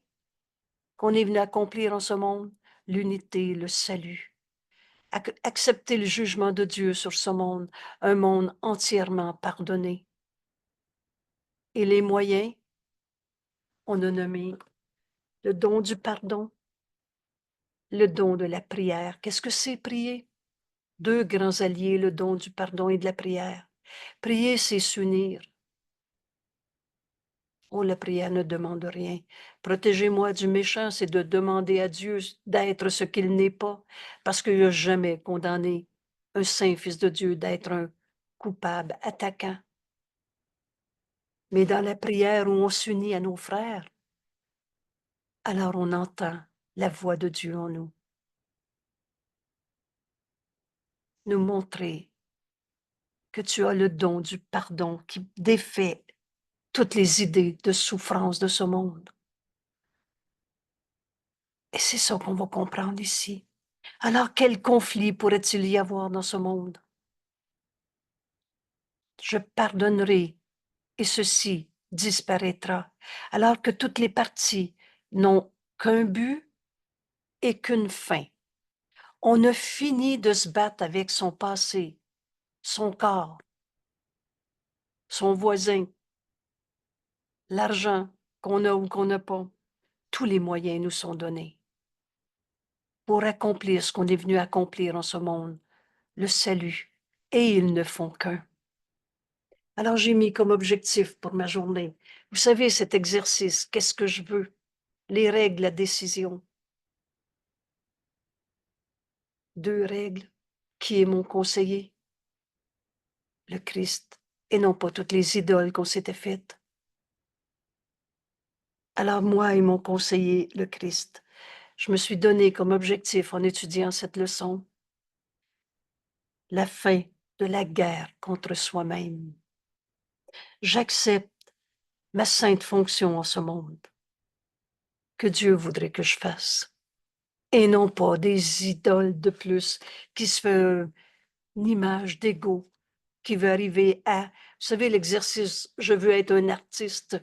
Speaker 1: qu'on est venu accomplir en ce monde? L'unité, le salut. Accepter le jugement de Dieu sur ce monde, un monde entièrement pardonné. Et les moyens, on a nommé le don du pardon, le don de la prière. Qu'est-ce que c'est prier? Deux grands alliés, le don du pardon et de la prière. Prier, c'est s'unir. Oh, la prière ne demande rien. Protégez-moi du méchant, c'est de demander à Dieu d'être ce qu'il n'est pas, parce qu'il n'a jamais condamné un saint fils de Dieu d'être un coupable, attaquant. Mais dans la prière où on s'unit à nos frères, alors on entend la voix de Dieu en nous. Nous montrer que tu as le don du pardon qui défait toutes les idées de souffrance de ce monde. Et c'est ça qu'on va comprendre ici. Alors, quel conflit pourrait-il y avoir dans ce monde? Je pardonnerai et ceci disparaîtra, alors que toutes les parties n'ont qu'un but et qu'une fin. On a fini de se battre avec son passé, son corps, son voisin, l'argent qu'on a ou qu'on n'a pas. Tous les moyens nous sont donnés pour accomplir ce qu'on est venu accomplir en ce monde, le salut, et ils ne font qu'un. Alors j'ai mis comme objectif pour ma journée, vous savez, cet exercice, qu'est-ce que je veux? Les règles, la décision. Deux règles. Qui est mon conseiller? Le Christ, et non pas toutes les idoles qu'on s'était faites. Alors moi et mon conseiller, le Christ, je me suis donné comme objectif en étudiant cette leçon la fin de la guerre contre soi-même. J'accepte ma sainte fonction en ce monde que Dieu voudrait que je fasse, et non pas des idoles de plus qui se fait une image d'ego qui veut arriver à, vous savez, l'exercice, je veux être un artiste.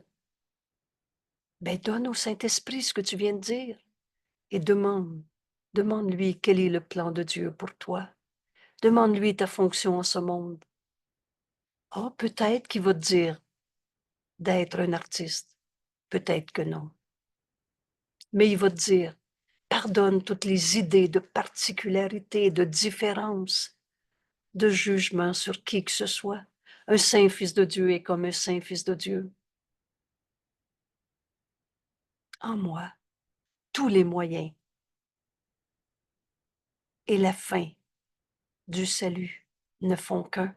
Speaker 1: Ben, donne au Saint-Esprit ce que tu viens de dire et demande-lui quel est le plan de Dieu pour toi. Demande-lui ta fonction en ce monde. Oh, peut-être qu'il va te dire d'être un artiste. Peut-être que non. Mais il va te dire, pardonne toutes les idées de particularité, de différence, de jugement sur qui que ce soit. Un saint fils de Dieu est comme un saint fils de Dieu. En moi, tous les moyens et la fin du salut ne font qu'un.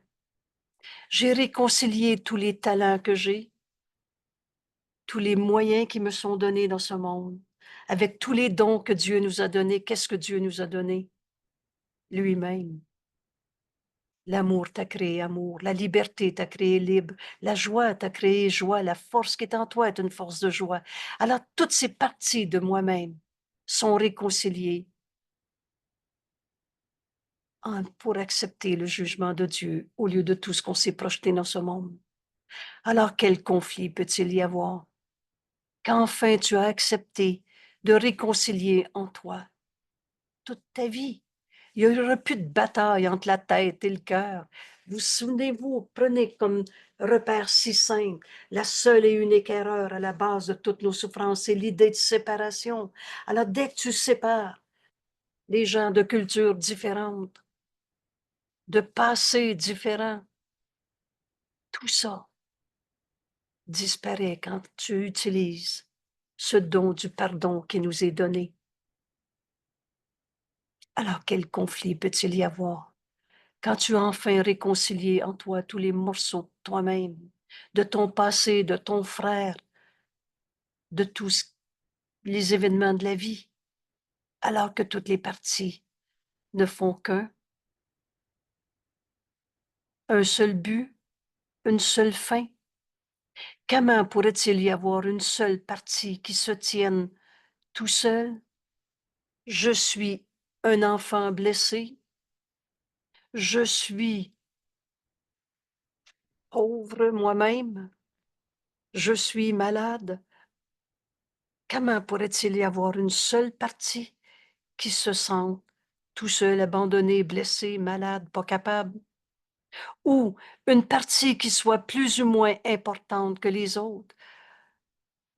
Speaker 1: J'ai réconcilié tous les talents que j'ai, tous les moyens qui me sont donnés dans ce monde, avec tous les dons que Dieu nous a donnés. Qu'est-ce que Dieu nous a donné? Lui-même. L'amour t'a créé amour, la liberté t'a créé libre, la joie t'a créé joie, la force qui est en toi est une force de joie. Alors, toutes ces parties de moi-même sont réconciliées pour accepter le jugement de Dieu au lieu de tout ce qu'on s'est projeté dans ce monde. Alors, quel conflit peut-il y avoir? Qu'enfin tu as accepté de réconcilier en toi toute ta vie. Il n'y aura plus de bataille entre la tête et le cœur. Vous souvenez-vous, prenez comme repère si simple, la seule et unique erreur à la base de toutes nos souffrances, c'est l'idée de séparation. Alors, dès que tu sépares les gens de cultures différentes, de passés différents, tout ça disparaît quand tu utilises ce don du pardon qui nous est donné. Alors, quel conflit peut-il y avoir quand tu as enfin réconcilié en toi tous les morceaux de toi-même, de ton passé, de ton frère, de tous les événements de la vie, alors que toutes les parties ne font un seul but, une seule fin? Comment pourrait-il y avoir une seule partie qui se tienne tout seul? Je suis un enfant blessé. Je suis pauvre moi-même. Je suis malade. Comment pourrait-il y avoir une seule partie qui se sent tout seul, abandonné, blessé, malade, pas capable? Ou une partie qui soit plus ou moins importante que les autres?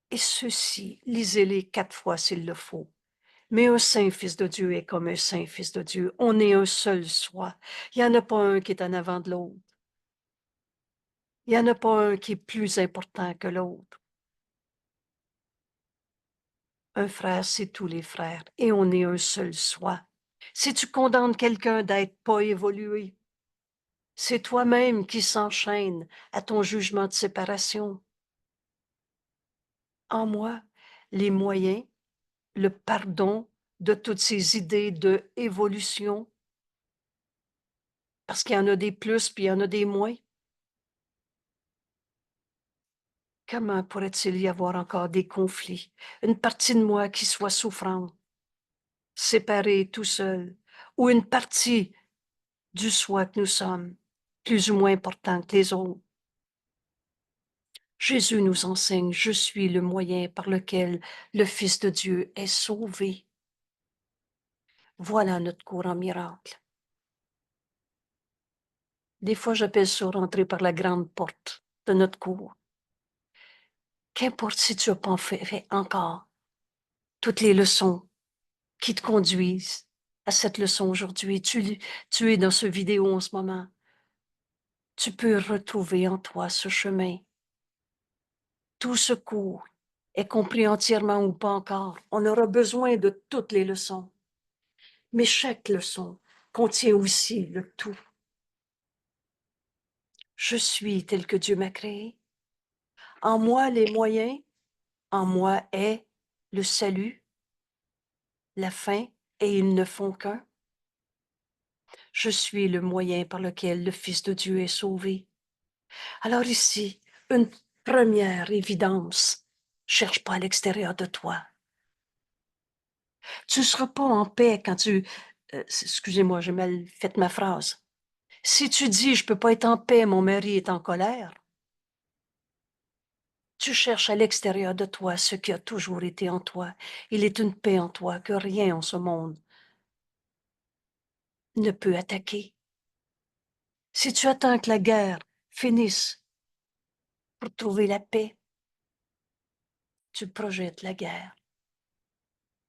Speaker 1: Et ceci, lisez-les 4 fois s'il le faut. Mais un saint fils de Dieu est comme un saint fils de Dieu. On est un seul soi. Il n'y en a pas un qui est en avant de l'autre. Il n'y en a pas un qui est plus important que l'autre. Un frère, c'est tous les frères. Et on est un seul soi. Si tu condamnes quelqu'un d'être pas évolué, c'est toi-même qui s'enchaîne à ton jugement de séparation. En moi, les moyens, le pardon de toutes ces idées de évolution, parce qu'il y en a des plus puis il y en a des moins. Comment pourrait-il y avoir encore des conflits? Une partie de moi qui soit souffrante, séparée tout seul, ou une partie du soi que nous sommes, plus ou moins importante que les autres. Jésus nous enseigne, je suis le moyen par lequel le Fils de Dieu est sauvé. Voilà notre cours en miracle. Des fois, j'appelle ça rentrer par la grande porte de notre cours. Qu'importe si tu n'as pas fait encore toutes les leçons qui te conduisent à cette leçon aujourd'hui. Tu es dans ce vidéo en ce moment. Tu peux retrouver en toi ce chemin. Tout ce cours est compris entièrement ou pas encore. On aura besoin de toutes les leçons. Mais chaque leçon contient aussi le tout. Je suis tel que Dieu m'a créé. En moi, les moyens, en moi est le salut, la fin, et ils ne font qu'un. Je suis le moyen par lequel le Fils de Dieu est sauvé. Alors ici, une première évidence. Cherche pas à l'extérieur de toi. Tu ne seras pas en paix quand tu... excusez-moi, j'ai mal fait ma phrase. Si tu dis, je peux pas être en paix, mon mari est en colère, tu cherches à l'extérieur de toi ce qui a toujours été en toi. Il est une paix en toi que rien en ce monde ne peut attaquer. Si tu attends que la guerre finisse pour trouver la paix, tu projettes la guerre.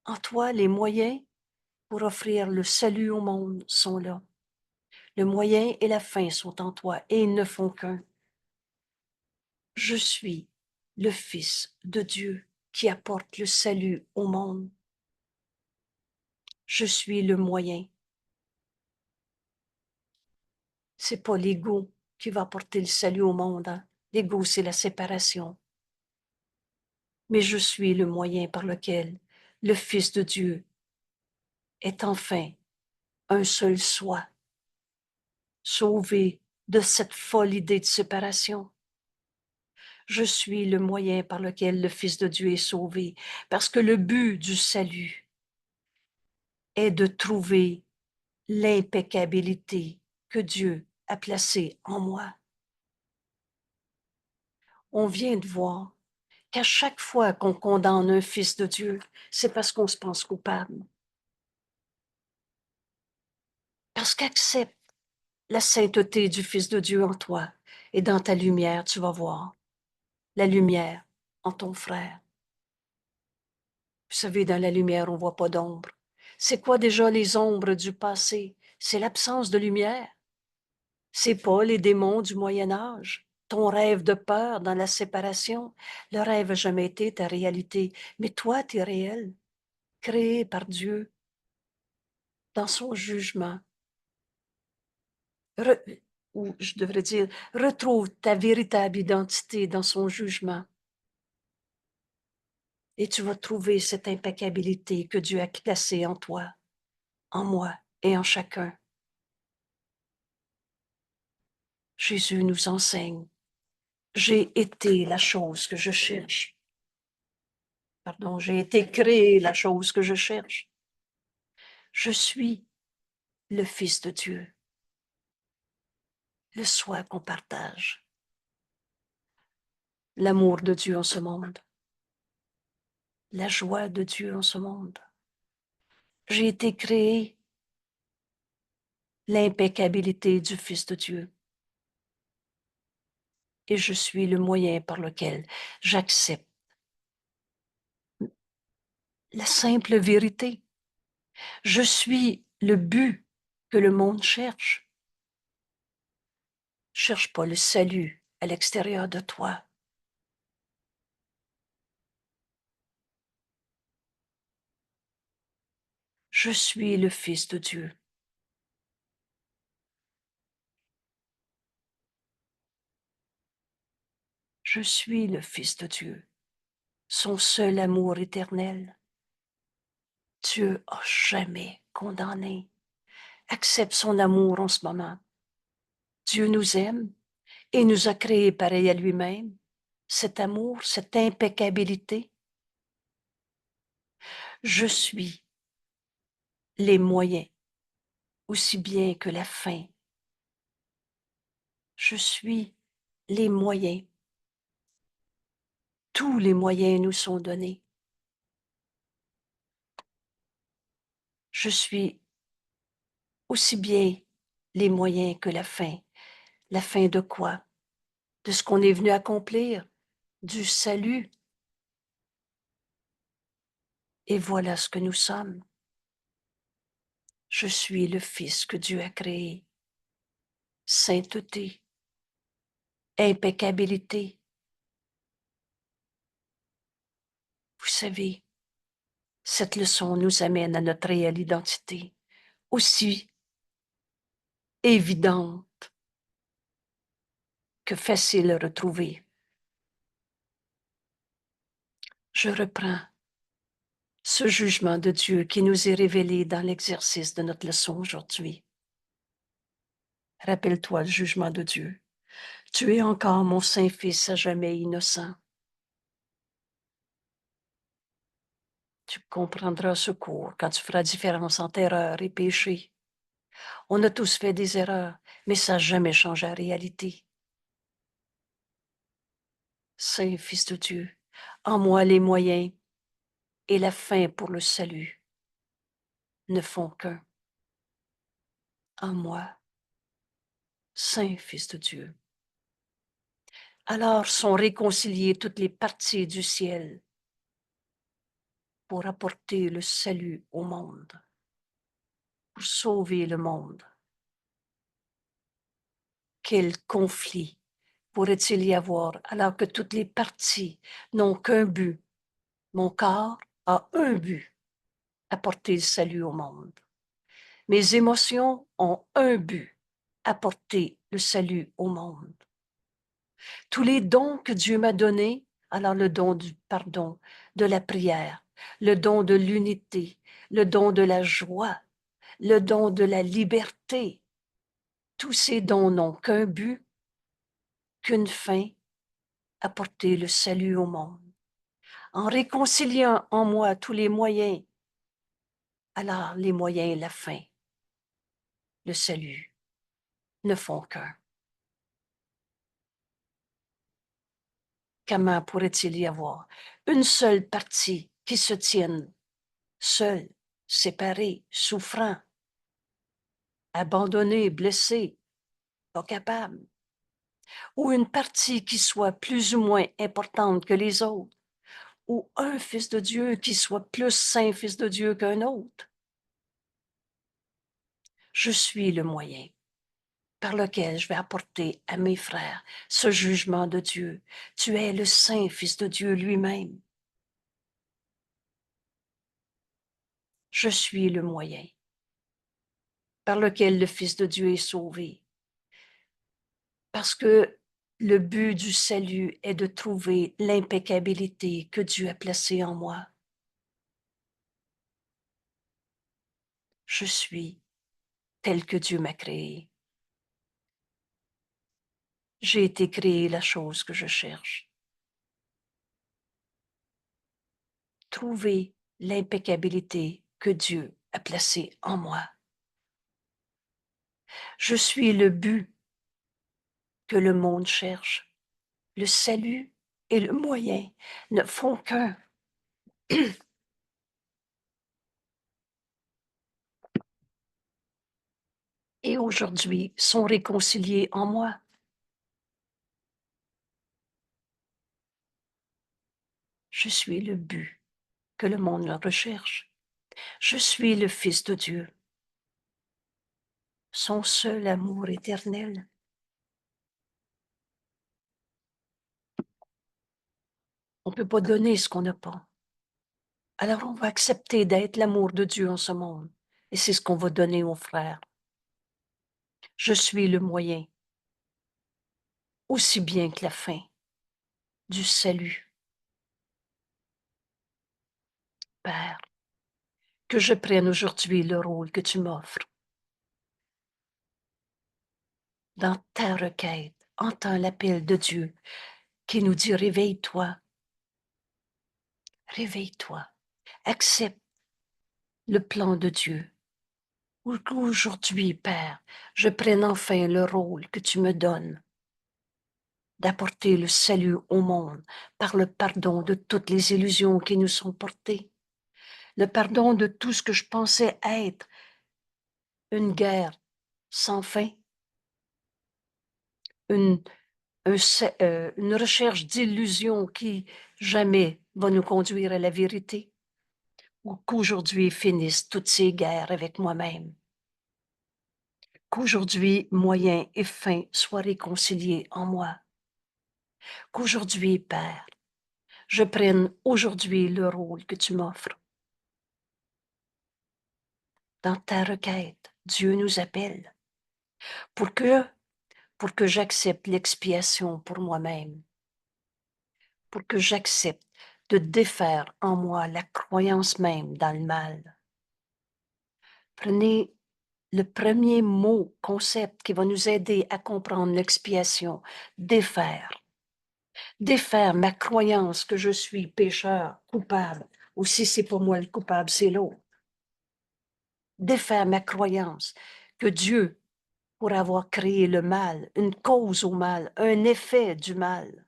Speaker 1: En toi, les moyens pour offrir le salut au monde sont là. Le moyen et la fin sont en toi et ils ne font qu'un. Je suis le Fils de Dieu qui apporte le salut au monde. Je suis le moyen. C'est pas l'ego qui va apporter le salut au monde. Hein? L'ego, c'est la séparation. Mais je suis le moyen par lequel le Fils de Dieu est enfin un seul soi, sauvé de cette folle idée de séparation. Je suis le moyen par lequel le Fils de Dieu est sauvé, parce que le but du salut est de trouver l'impeccabilité que Dieu a placée en moi. On vient de voir qu'à chaque fois qu'on condamne un Fils de Dieu, c'est parce qu'on se pense coupable. Parce qu'accepte la sainteté du Fils de Dieu en toi et dans ta lumière, tu vas voir la lumière en ton frère. Vous savez, dans la lumière, on ne voit pas d'ombre. C'est quoi déjà les ombres du passé? C'est l'absence de lumière. C'est pas les démons du Moyen Âge. Ton rêve de peur dans la séparation. Le rêve n'a jamais été ta réalité. Mais toi, tu es réel, créé par Dieu dans son jugement. Ou je devrais dire, retrouve ta véritable identité dans son jugement. Et tu vas trouver cette impeccabilité que Dieu a placée en toi, en moi et en chacun. Jésus nous enseigne. J'ai été la chose que je cherche. Pardon, j'ai été créé la chose que je cherche. Je suis le Fils de Dieu. Le soi qu'on partage. L'amour de Dieu en ce monde. La joie de Dieu en ce monde. J'ai été créé l'impeccabilité du Fils de Dieu. Et je suis le moyen par lequel j'accepte la simple vérité. Je suis le but que le monde cherche. Cherche pas le salut à l'extérieur de toi. Je suis le Fils de Dieu. Je suis le Fils de Dieu, son seul amour éternel. Dieu a jamais condamné. Accepte son amour en ce moment. Dieu nous aime et nous a créés pareil à lui-même. Cet amour, cette impeccabilité. Je suis les moyens aussi bien que la fin. Je suis les moyens. Tous les moyens nous sont donnés. Je suis aussi bien les moyens que la fin. La fin de quoi? De ce qu'on est venu accomplir, du salut. Et voilà ce que nous sommes. Je suis le Fils que Dieu a créé. Sainteté, impeccabilité. Vous savez, cette leçon nous amène à notre réelle identité, aussi évidente que facile à retrouver. Je reprends ce jugement de Dieu qui nous est révélé dans l'exercice de notre leçon aujourd'hui. Rappelle-toi le jugement de Dieu. Tu es encore mon Saint-Fils à jamais innocent. Tu comprendras ce cours quand tu feras différence entre erreur et péché. On a tous fait des erreurs, mais ça n'a jamais changé la réalité. Saint Fils de Dieu, en moi les moyens et la fin pour le salut ne font qu'un. En moi, Saint Fils de Dieu. Alors sont réconciliées toutes les parties du ciel pour apporter le salut au monde, pour sauver le monde. Quel conflit pourrait-il y avoir alors que toutes les parties n'ont qu'un but? Mon corps a un but, apporter le salut au monde. Mes émotions ont un but, apporter le salut au monde. Tous les dons que Dieu m'a donnés, alors le don du pardon, de la prière, le don de l'unité, le don de la joie, le don de la liberté, tous ces dons n'ont qu'un but, qu'une fin, apporter le salut au monde. En réconciliant en moi tous les moyens, alors les moyens et la fin, le salut, ne font qu'un. Comment pourrait-il y avoir une seule partie qui se tienne seule, séparée, souffrant, abandonnée, blessée, pas capable, ou une partie qui soit plus ou moins importante que les autres, ou un fils de Dieu qui soit plus saint fils de Dieu qu'un autre? Je suis le moyen par lequel je vais apporter à mes frères ce jugement de Dieu. Tu es le saint Fils de Dieu lui-même. Je suis le moyen par lequel le Fils de Dieu est sauvé. Parce que le but du salut est de trouver l'impeccabilité que Dieu a placée en moi. Je suis tel que Dieu m'a créé. J'ai été créé la chose que je cherche. Trouver l'impeccabilité que Dieu a placée en moi. Je suis le but que le monde cherche. Le salut et le moyen ne font qu'un. Et aujourd'hui sont réconciliés en moi. Je suis le but que le monde recherche. Je suis le Fils de Dieu, son seul amour éternel. On ne peut pas donner ce qu'on n'a pas. Alors on va accepter d'être l'amour de Dieu en ce monde. Et c'est ce qu'on va donner aux frères. Je suis le moyen, aussi bien que la fin, du salut. Père, que je prenne aujourd'hui le rôle que tu m'offres. Dans ta requête, entends l'appel de Dieu qui nous dit réveille-toi, réveille-toi, accepte le plan de Dieu. Aujourd'hui, Père, je prenne enfin le rôle que tu me donnes d'apporter le salut au monde par le pardon de toutes les illusions qui nous sont portées, le pardon de tout ce que je pensais être une guerre sans fin, une, une recherche d'illusions qui jamais va nous conduire à la vérité, ou qu'aujourd'hui finissent toutes ces guerres avec moi-même, qu'aujourd'hui moyen et fin soient réconciliés en moi, qu'aujourd'hui, Père, je prenne aujourd'hui le rôle que tu m'offres. Dans ta requête, Dieu nous appelle pour que, j'accepte l'expiation pour moi-même, pour que j'accepte de défaire en moi la croyance même dans le mal. Prenez le premier mot, concept qui va nous aider à comprendre l'expiation, défaire. Défaire ma croyance que je suis pécheur, coupable, ou si c'est pour moi le coupable, c'est l'autre. Défaire ma croyance que Dieu, pour avoir créé le mal, une cause au mal, un effet du mal.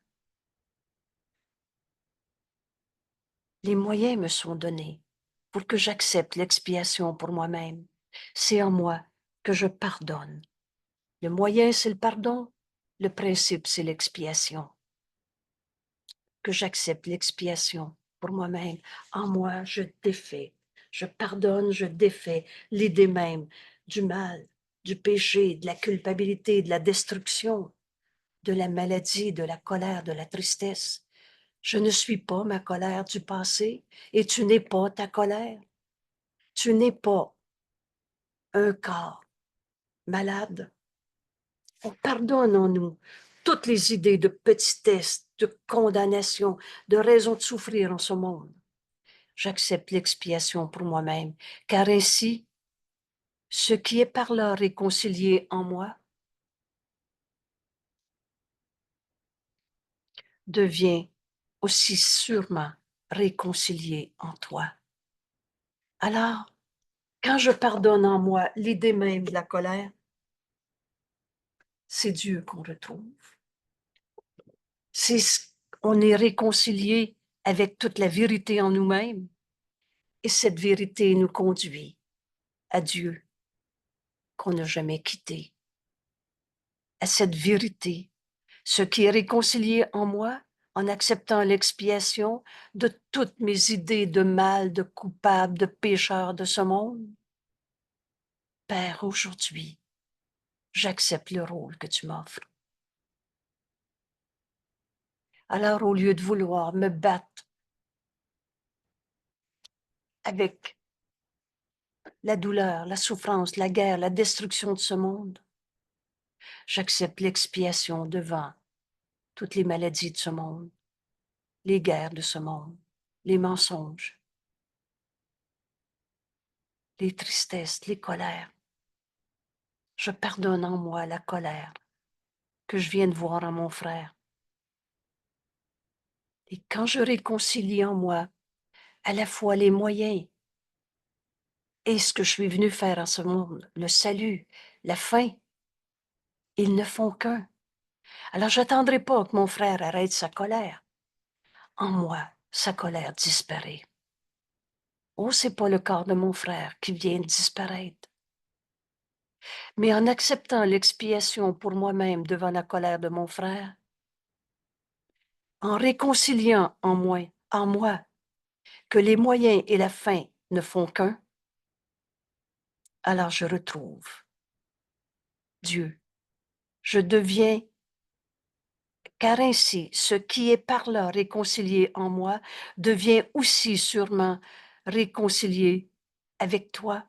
Speaker 1: Les moyens me sont donnés pour que j'accepte l'expiation pour moi-même. C'est en moi que je pardonne. Le moyen, c'est le pardon. Le principe, c'est l'expiation. Que j'accepte l'expiation pour moi-même. En moi, je défais. Je pardonne, je défais l'idée même du mal, du péché, de la culpabilité, de la destruction, de la maladie, de la colère, de la tristesse. Je ne suis pas ma colère du passé et tu n'es pas ta colère. Tu n'es pas un corps malade. On pardonne en nous toutes les idées de petitesse, de condamnation, de raison de souffrir en ce monde. J'accepte l'expiation pour moi-même, car ainsi, ce qui est par là réconcilié en moi devient aussi sûrement réconcilié en toi. Alors, quand je pardonne en moi l'idée même de la colère, c'est Dieu qu'on retrouve. On est réconcilié avec toute la vérité en nous-mêmes et cette vérité nous conduit à Dieu qu'on n'a jamais quitté, à cette vérité. Ce qui est réconcilié en moi, en acceptant l'expiation de toutes mes idées de mal, de coupable, de pécheur de ce monde. Père, aujourd'hui, j'accepte le rôle que tu m'offres. Alors, au lieu de vouloir me battre avec la douleur, la souffrance, la guerre, la destruction de ce monde, j'accepte l'expiation devant toutes les maladies de ce monde, les guerres de ce monde, les mensonges, les tristesses, les colères. Je pardonne en moi la colère que je viens de voir en mon frère. Et quand je réconcilie en moi à la fois les moyens et ce que je suis venu faire en ce monde, le salut, la fin, ils ne font qu'un. Alors j'attendrai pas que mon frère arrête sa colère. En moi, sa colère disparaît. Oh, c'est pas le corps de mon frère qui vient de disparaître. Mais en acceptant l'expiation pour moi-même devant la colère de mon frère, en réconciliant en moi que les moyens et la fin ne font qu'un, alors je retrouve Dieu. Je deviens, car ainsi, ce qui est par là réconcilié en moi devient aussi sûrement réconcilié avec toi.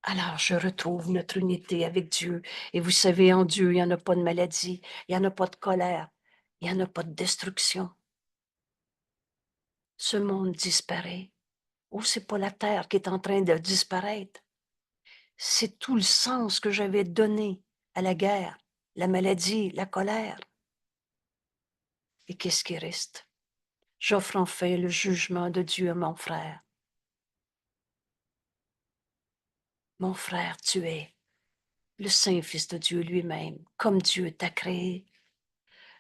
Speaker 1: Alors je retrouve notre unité avec Dieu. Et vous savez, en Dieu, il n'y en a pas de maladie, il n'y en a pas de colère, il n'y en a pas de destruction. Ce monde disparaît. Oh, c'est pas la terre qui est en train de disparaître. C'est tout le sens que j'avais donné à la guerre, la maladie, la colère. Et qu'est-ce qui reste? J'offre enfin le jugement de Dieu à mon frère. Mon frère, tu es le Saint-Fils de Dieu lui-même, comme Dieu t'a créé.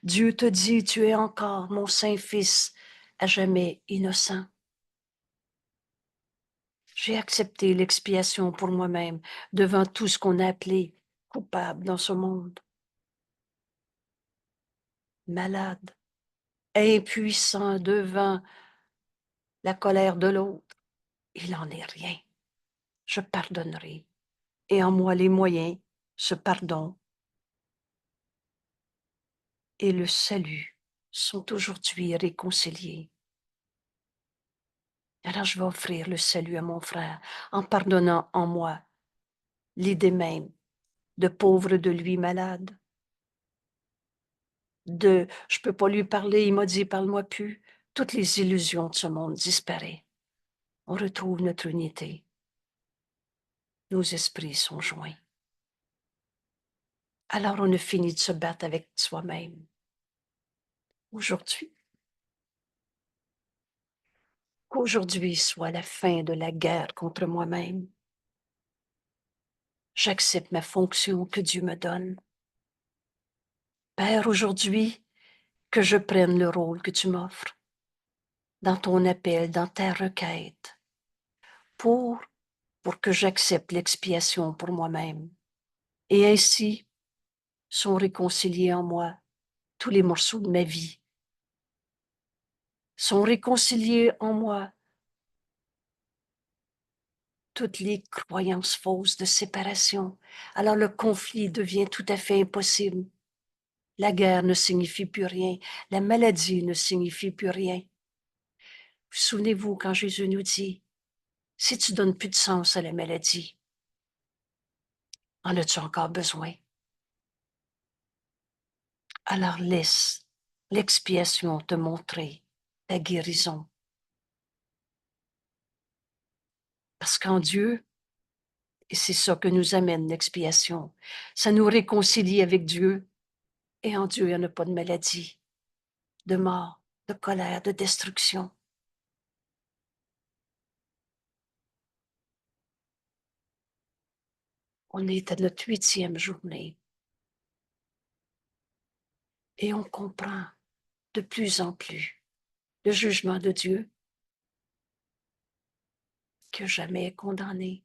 Speaker 1: Dieu te dit, tu es encore mon Saint-Fils, à jamais innocent. J'ai accepté l'expiation pour moi-même devant tout ce qu'on a appelé coupable dans ce monde. Malade, impuissant devant la colère de l'autre. Il n'en est rien. Je pardonnerai. Et en moi les moyens, ce pardon et le salut sont aujourd'hui réconciliés. Alors je vais offrir le salut à mon frère en pardonnant en moi l'idée même de pauvre de lui malade, de je peux pas lui parler, il m'a dit parle-moi plus. Toutes les illusions de ce monde disparaissent. On retrouve notre unité. Nos esprits sont joints. Alors on a fini de se battre avec soi-même. Aujourd'hui, qu'aujourd'hui soit la fin de la guerre contre moi-même. J'accepte ma fonction que Dieu me donne. Père, aujourd'hui, que je prenne le rôle que tu m'offres dans ton appel, dans ta requête, pour que j'accepte l'expiation pour moi-même. Et ainsi sont réconciliés en moi tous les morceaux de ma vie, sont réconciliés en moi toutes les croyances fausses de séparation. Alors le conflit devient tout à fait impossible. La guerre ne signifie plus rien, la maladie ne signifie plus rien. Souvenez-vous quand Jésus nous dit, si tu donnes plus de sens à la maladie, en as-tu encore besoin? Alors laisse l'expiation te montrer ta guérison. Parce qu'en Dieu, et c'est ça que nous amène l'expiation, ça nous réconcilie avec Dieu. Et en Dieu, il n'y en a pas de maladie, de mort, de colère, de destruction. On est à notre 8e journée et on comprend de plus en plus le jugement de Dieu que jamais est condamné.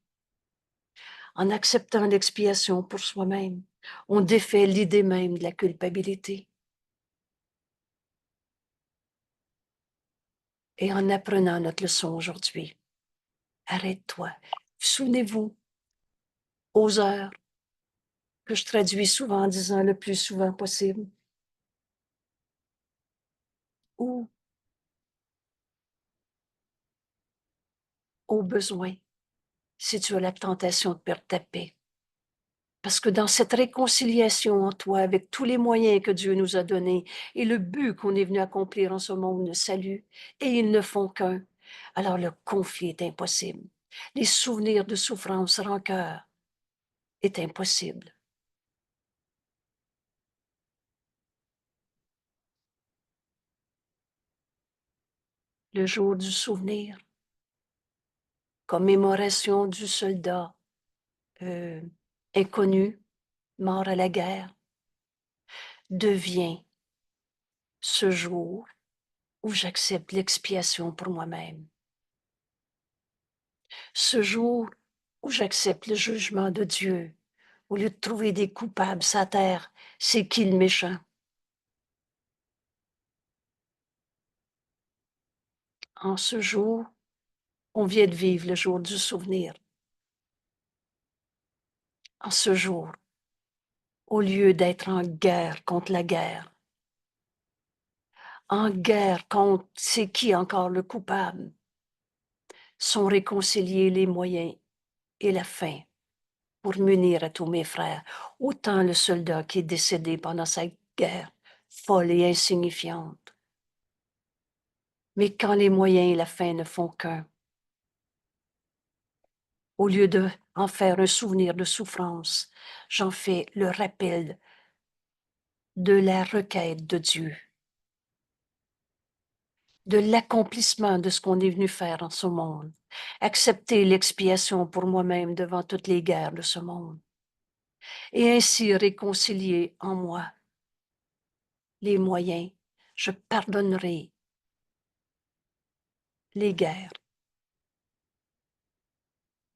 Speaker 1: En acceptant l'expiation pour soi-même, on défait l'idée même de la culpabilité. Et en apprenant notre leçon aujourd'hui, arrête-toi. Souvenez-vous aux heures que je traduis souvent en disant le plus souvent possible, ou au besoin, si tu as la tentation de perdre ta paix. Parce que dans cette réconciliation en toi, avec tous les moyens que Dieu nous a donnés et le but qu'on est venu accomplir en ce monde, le salut, et ils ne font qu'un, alors le conflit est impossible. Les souvenirs de souffrance, rancœur, est impossible. Le jour du souvenir, commémoration du soldat euh, inconnu, mort à la guerre, devient ce jour où j'accepte l'expiation pour moi-même. Ce jour où j'accepte le jugement de Dieu, au lieu de trouver des coupables sur terre, c'est qui le méchant? En ce jour On vient de vivre le jour du souvenir. En ce jour, au lieu d'être en guerre contre la guerre, en guerre contre c'est qui encore le coupable, sont réconciliés les moyens et la fin pour m'unir à tous mes frères, autant le soldat qui est décédé pendant cette guerre folle et insignifiante. Mais quand les moyens et la fin ne font qu'un, au lieu de en faire un souvenir de souffrance, j'en fais le rappel de la requête de Dieu, de l'accomplissement de ce qu'on est venu faire en ce monde, accepter l'expiation pour moi-même devant toutes les guerres de ce monde, et ainsi réconcilier en moi les moyens. Je pardonnerai les guerres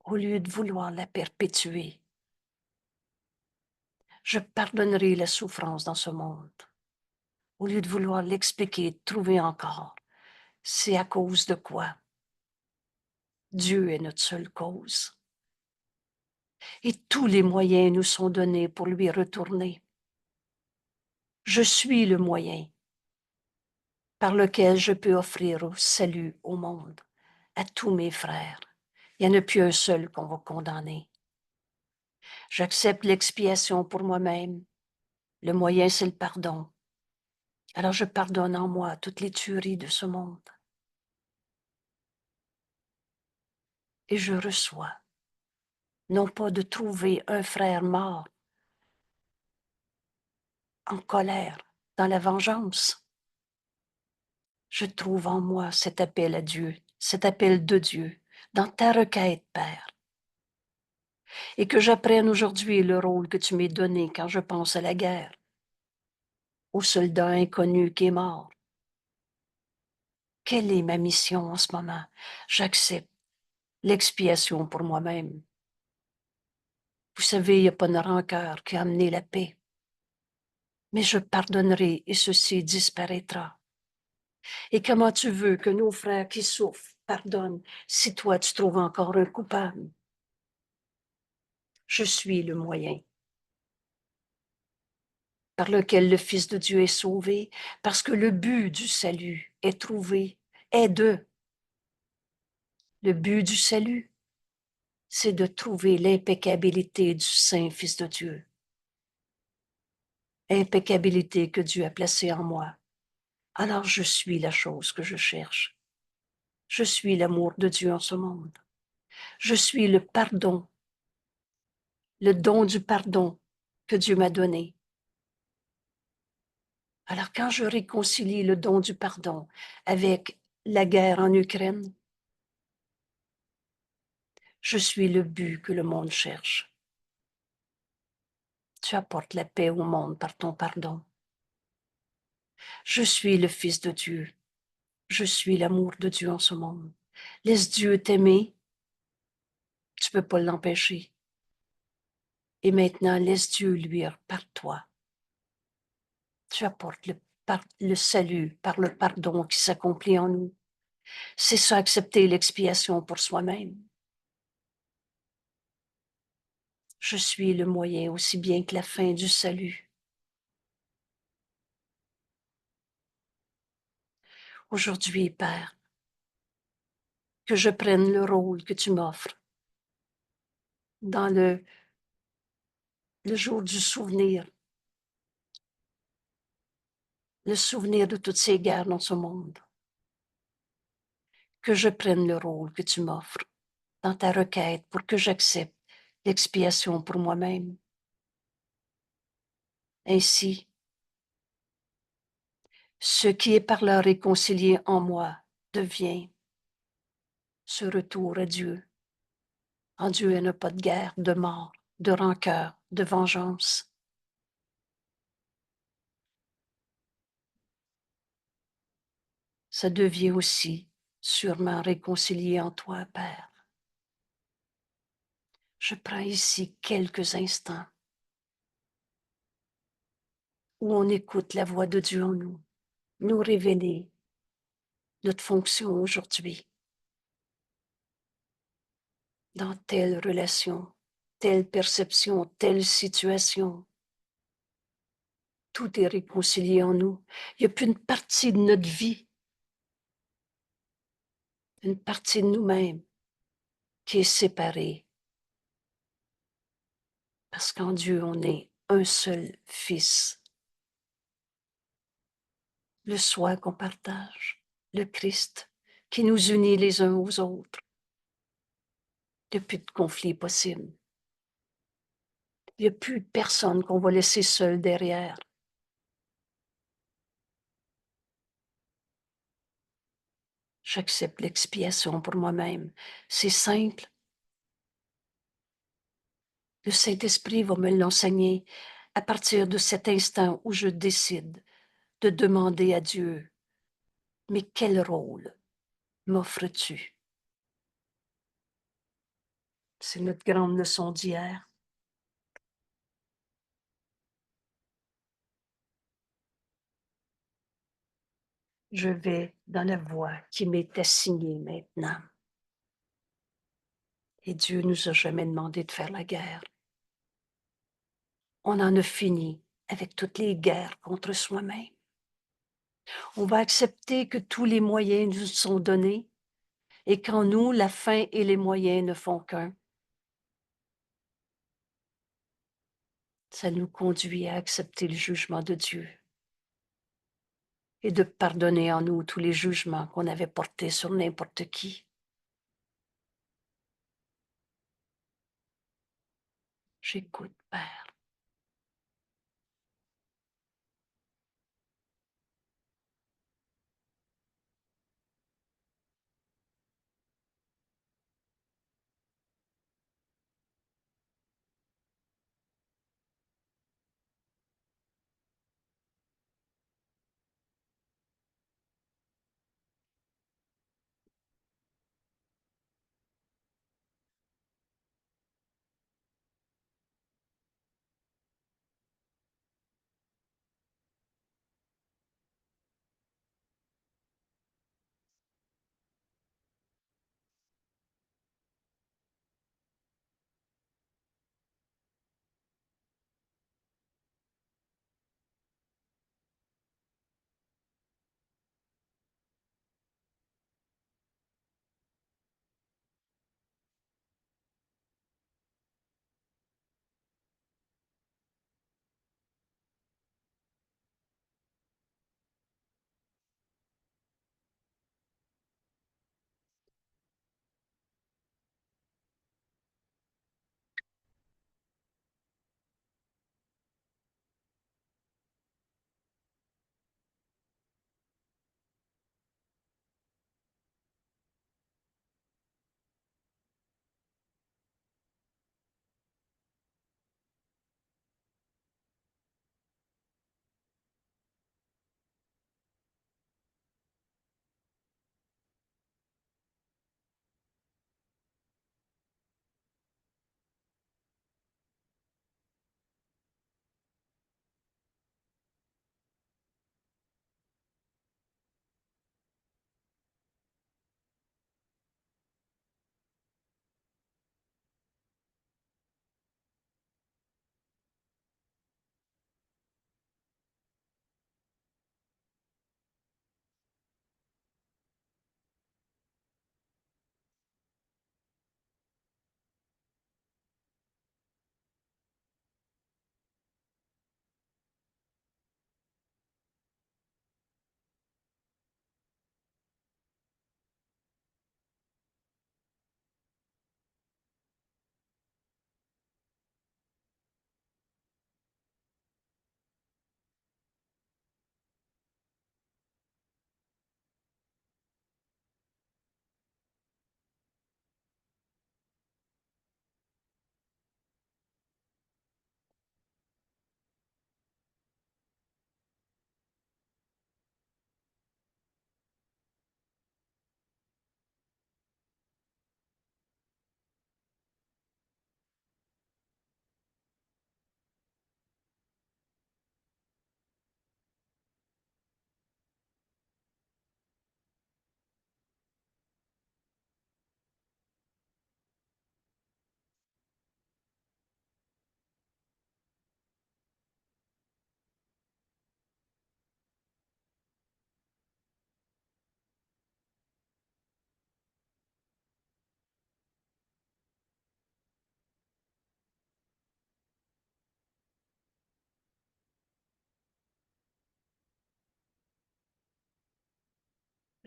Speaker 1: au lieu de vouloir la perpétuer. Je pardonnerai la souffrance dans ce monde au lieu de vouloir l'expliquer, de trouver encore. C'est à cause de quoi? Dieu est notre seule cause. Et tous les moyens nous sont donnés pour lui retourner. Je suis le moyen par lequel je peux offrir au salut au monde, à tous mes frères. Il n'y en a plus un seul qu'on va condamner. J'accepte l'expiation pour moi-même. Le moyen, c'est le pardon. Alors je pardonne en moi toutes les tueries de ce monde. Et je reçois, non pas de trouver un frère mort en colère, dans la vengeance. Je trouve en moi cet appel à Dieu, cet appel de Dieu, dans ta requête, Père. Et que j'apprenne aujourd'hui le rôle que tu m'as donné quand je pense à la guerre, au soldat inconnu qui est mort. Quelle est ma mission en ce moment? J'accepte l'expiation pour moi-même. Vous savez, il n'y a pas de rancœur qui a amené la paix. Mais je pardonnerai et ceci disparaîtra. Et comment tu veux que nos frères qui souffrent pardonnent si toi tu trouves encore un coupable? Je suis le moyen par lequel le Fils de Dieu est sauvé, parce que le but du salut est trouvé, est de. Le but du salut, c'est de trouver l'impeccabilité du Saint Fils de Dieu. Impeccabilité que Dieu a placée en moi. Alors je suis la chose que je cherche. Je suis l'amour de Dieu en ce monde. Je suis le pardon, le don du pardon que Dieu m'a donné. Alors quand je réconcilie le don du pardon avec la guerre en Ukraine, je suis le but que le monde cherche. Tu apportes la paix au monde par ton pardon. Je suis le Fils de Dieu. Je suis l'amour de Dieu en ce monde. Laisse Dieu t'aimer. Tu ne peux pas l'empêcher. Et maintenant, laisse Dieu luire par toi. Tu apportes le salut par le pardon qui s'accomplit en nous. C'est ça, accepter l'expiation pour soi-même. Je suis le moyen aussi bien que la fin du salut. Aujourd'hui, Père, que je prenne le rôle que tu m'offres dans le jour du souvenir, le souvenir de toutes ces guerres dans ce monde. Que je prenne le rôle que tu m'offres dans ta requête pour que j'accepte l'expiation pour moi-même. Ainsi, ce qui est par là réconcilié en moi devient ce retour à Dieu. En Dieu, il n'y a pas de guerre, de mort, de rancœur, de vengeance. Ça devient aussi sûrement réconcilié en toi, Père. Je prends ici quelques instants où on écoute la voix de Dieu en nous, nous révéler notre fonction aujourd'hui. dans telle relation, telle perception, telle situation. Tout est réconcilié en nous. Il n'y a plus une partie de notre vie, une partie de nous-mêmes qui est séparée. Parce qu'en Dieu, on est un seul Fils. Le soi qu'on partage, le Christ qui nous unit les uns aux autres. Il n'y a plus de conflit possible. Il n'y a plus de personne qu'on va laisser seule derrière. J'accepte l'expiation pour moi-même. C'est simple. Le Saint-Esprit va me l'enseigner à partir de cet instant où je décide de demander à Dieu, mais quel rôle m'offres-tu? C'est notre grande leçon d'hier. Je vais dans la voie qui m'est assignée maintenant. Et Dieu nous a jamais demandé de faire la guerre. On en a fini avec toutes les guerres contre soi-même. On va accepter que tous les moyens nous sont donnés et qu'en nous, la fin et les moyens ne font qu'un. Ça nous conduit à accepter le jugement de Dieu et de pardonner en nous tous les jugements qu'on avait portés sur n'importe qui. J'écoute, Père.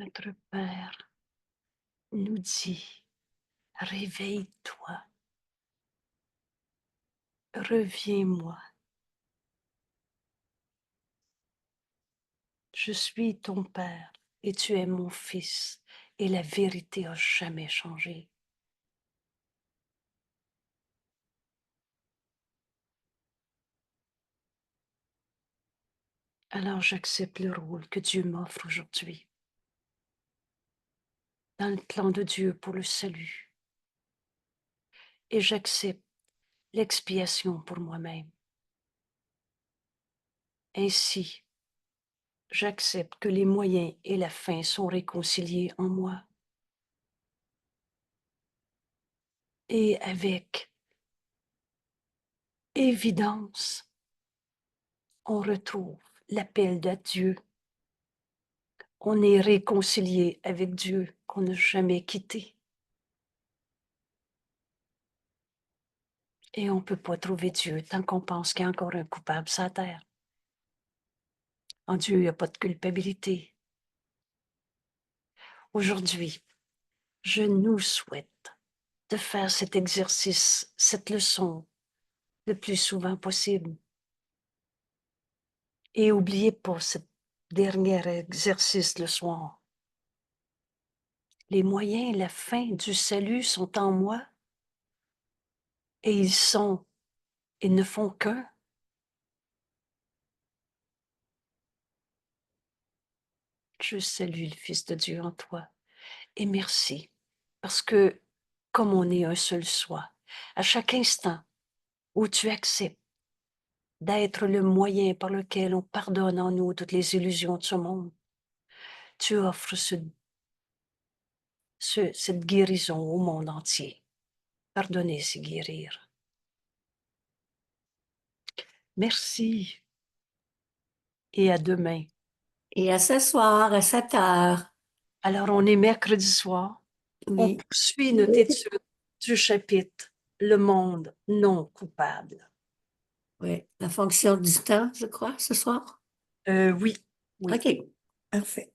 Speaker 1: Notre Père nous dit, réveille-toi, reviens-moi. Je suis ton Père et tu es mon Fils, et la vérité n'a jamais changé. Alors j'accepte le rôle que Dieu m'offre aujourd'hui dans le plan de Dieu pour le salut. Et j'accepte l'expiation pour moi-même. Ainsi, j'accepte que les moyens et la fin sont réconciliés en moi. Et avec évidence, on retrouve l'appel de Dieu. On est réconcilié avec Dieu qu'on n'a jamais quitté. Et on ne peut pas trouver Dieu tant qu'on pense qu'il y a encore un coupable sur la terre. En Dieu, il n'y a pas de culpabilité. Aujourd'hui, je nous souhaite de faire cet exercice, cette leçon, le plus souvent possible. Et n'oubliez pas ce dernier exercice le soir. Les moyens et la fin du salut sont en moi et ils ne font qu'un. Je salue le Fils de Dieu en toi et merci parce que comme on est un seul soi, à chaque instant où tu acceptes d'être le moyen par lequel on pardonne en nous toutes les illusions de ce monde, tu offres cette guérison au monde entier. Pardonner, c'est guérir. Merci et à demain.
Speaker 2: Et à ce soir, à 7 heures.
Speaker 1: Alors, on est mercredi soir. On
Speaker 2: Oui,
Speaker 1: poursuit notre étude du chapitre Le monde non coupable.
Speaker 2: oui. La fonction du temps, je crois, ce soir.
Speaker 1: Oui, oui.
Speaker 2: OK, parfait.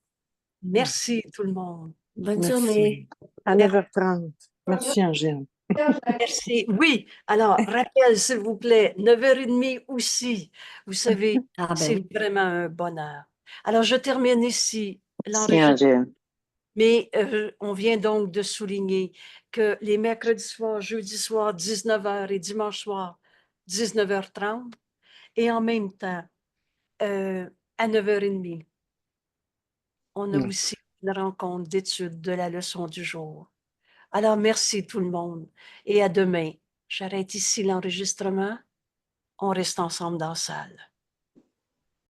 Speaker 1: Merci tout le monde.
Speaker 2: Bonne journée.
Speaker 3: Merci. À 9h30. Merci, Angèle.
Speaker 1: Merci. Oui, alors, rappel, s'il vous plaît, 9h30 aussi. Vous savez,
Speaker 2: Ah ben
Speaker 1: c'est
Speaker 2: oui.
Speaker 1: vraiment un bonheur. Alors, je termine ici
Speaker 3: Merci,
Speaker 1: l'enregistrement.
Speaker 3: Angèle.
Speaker 1: Mais on vient donc de souligner que les mercredis soirs, jeudi soir, 19h et dimanche soir, 19h30, et en même temps, à 9h30, on a
Speaker 3: Oui.
Speaker 1: aussi une rencontre d'études de la leçon du jour. Alors, merci tout le monde et à demain. J'arrête ici l'enregistrement. On reste ensemble dans la salle.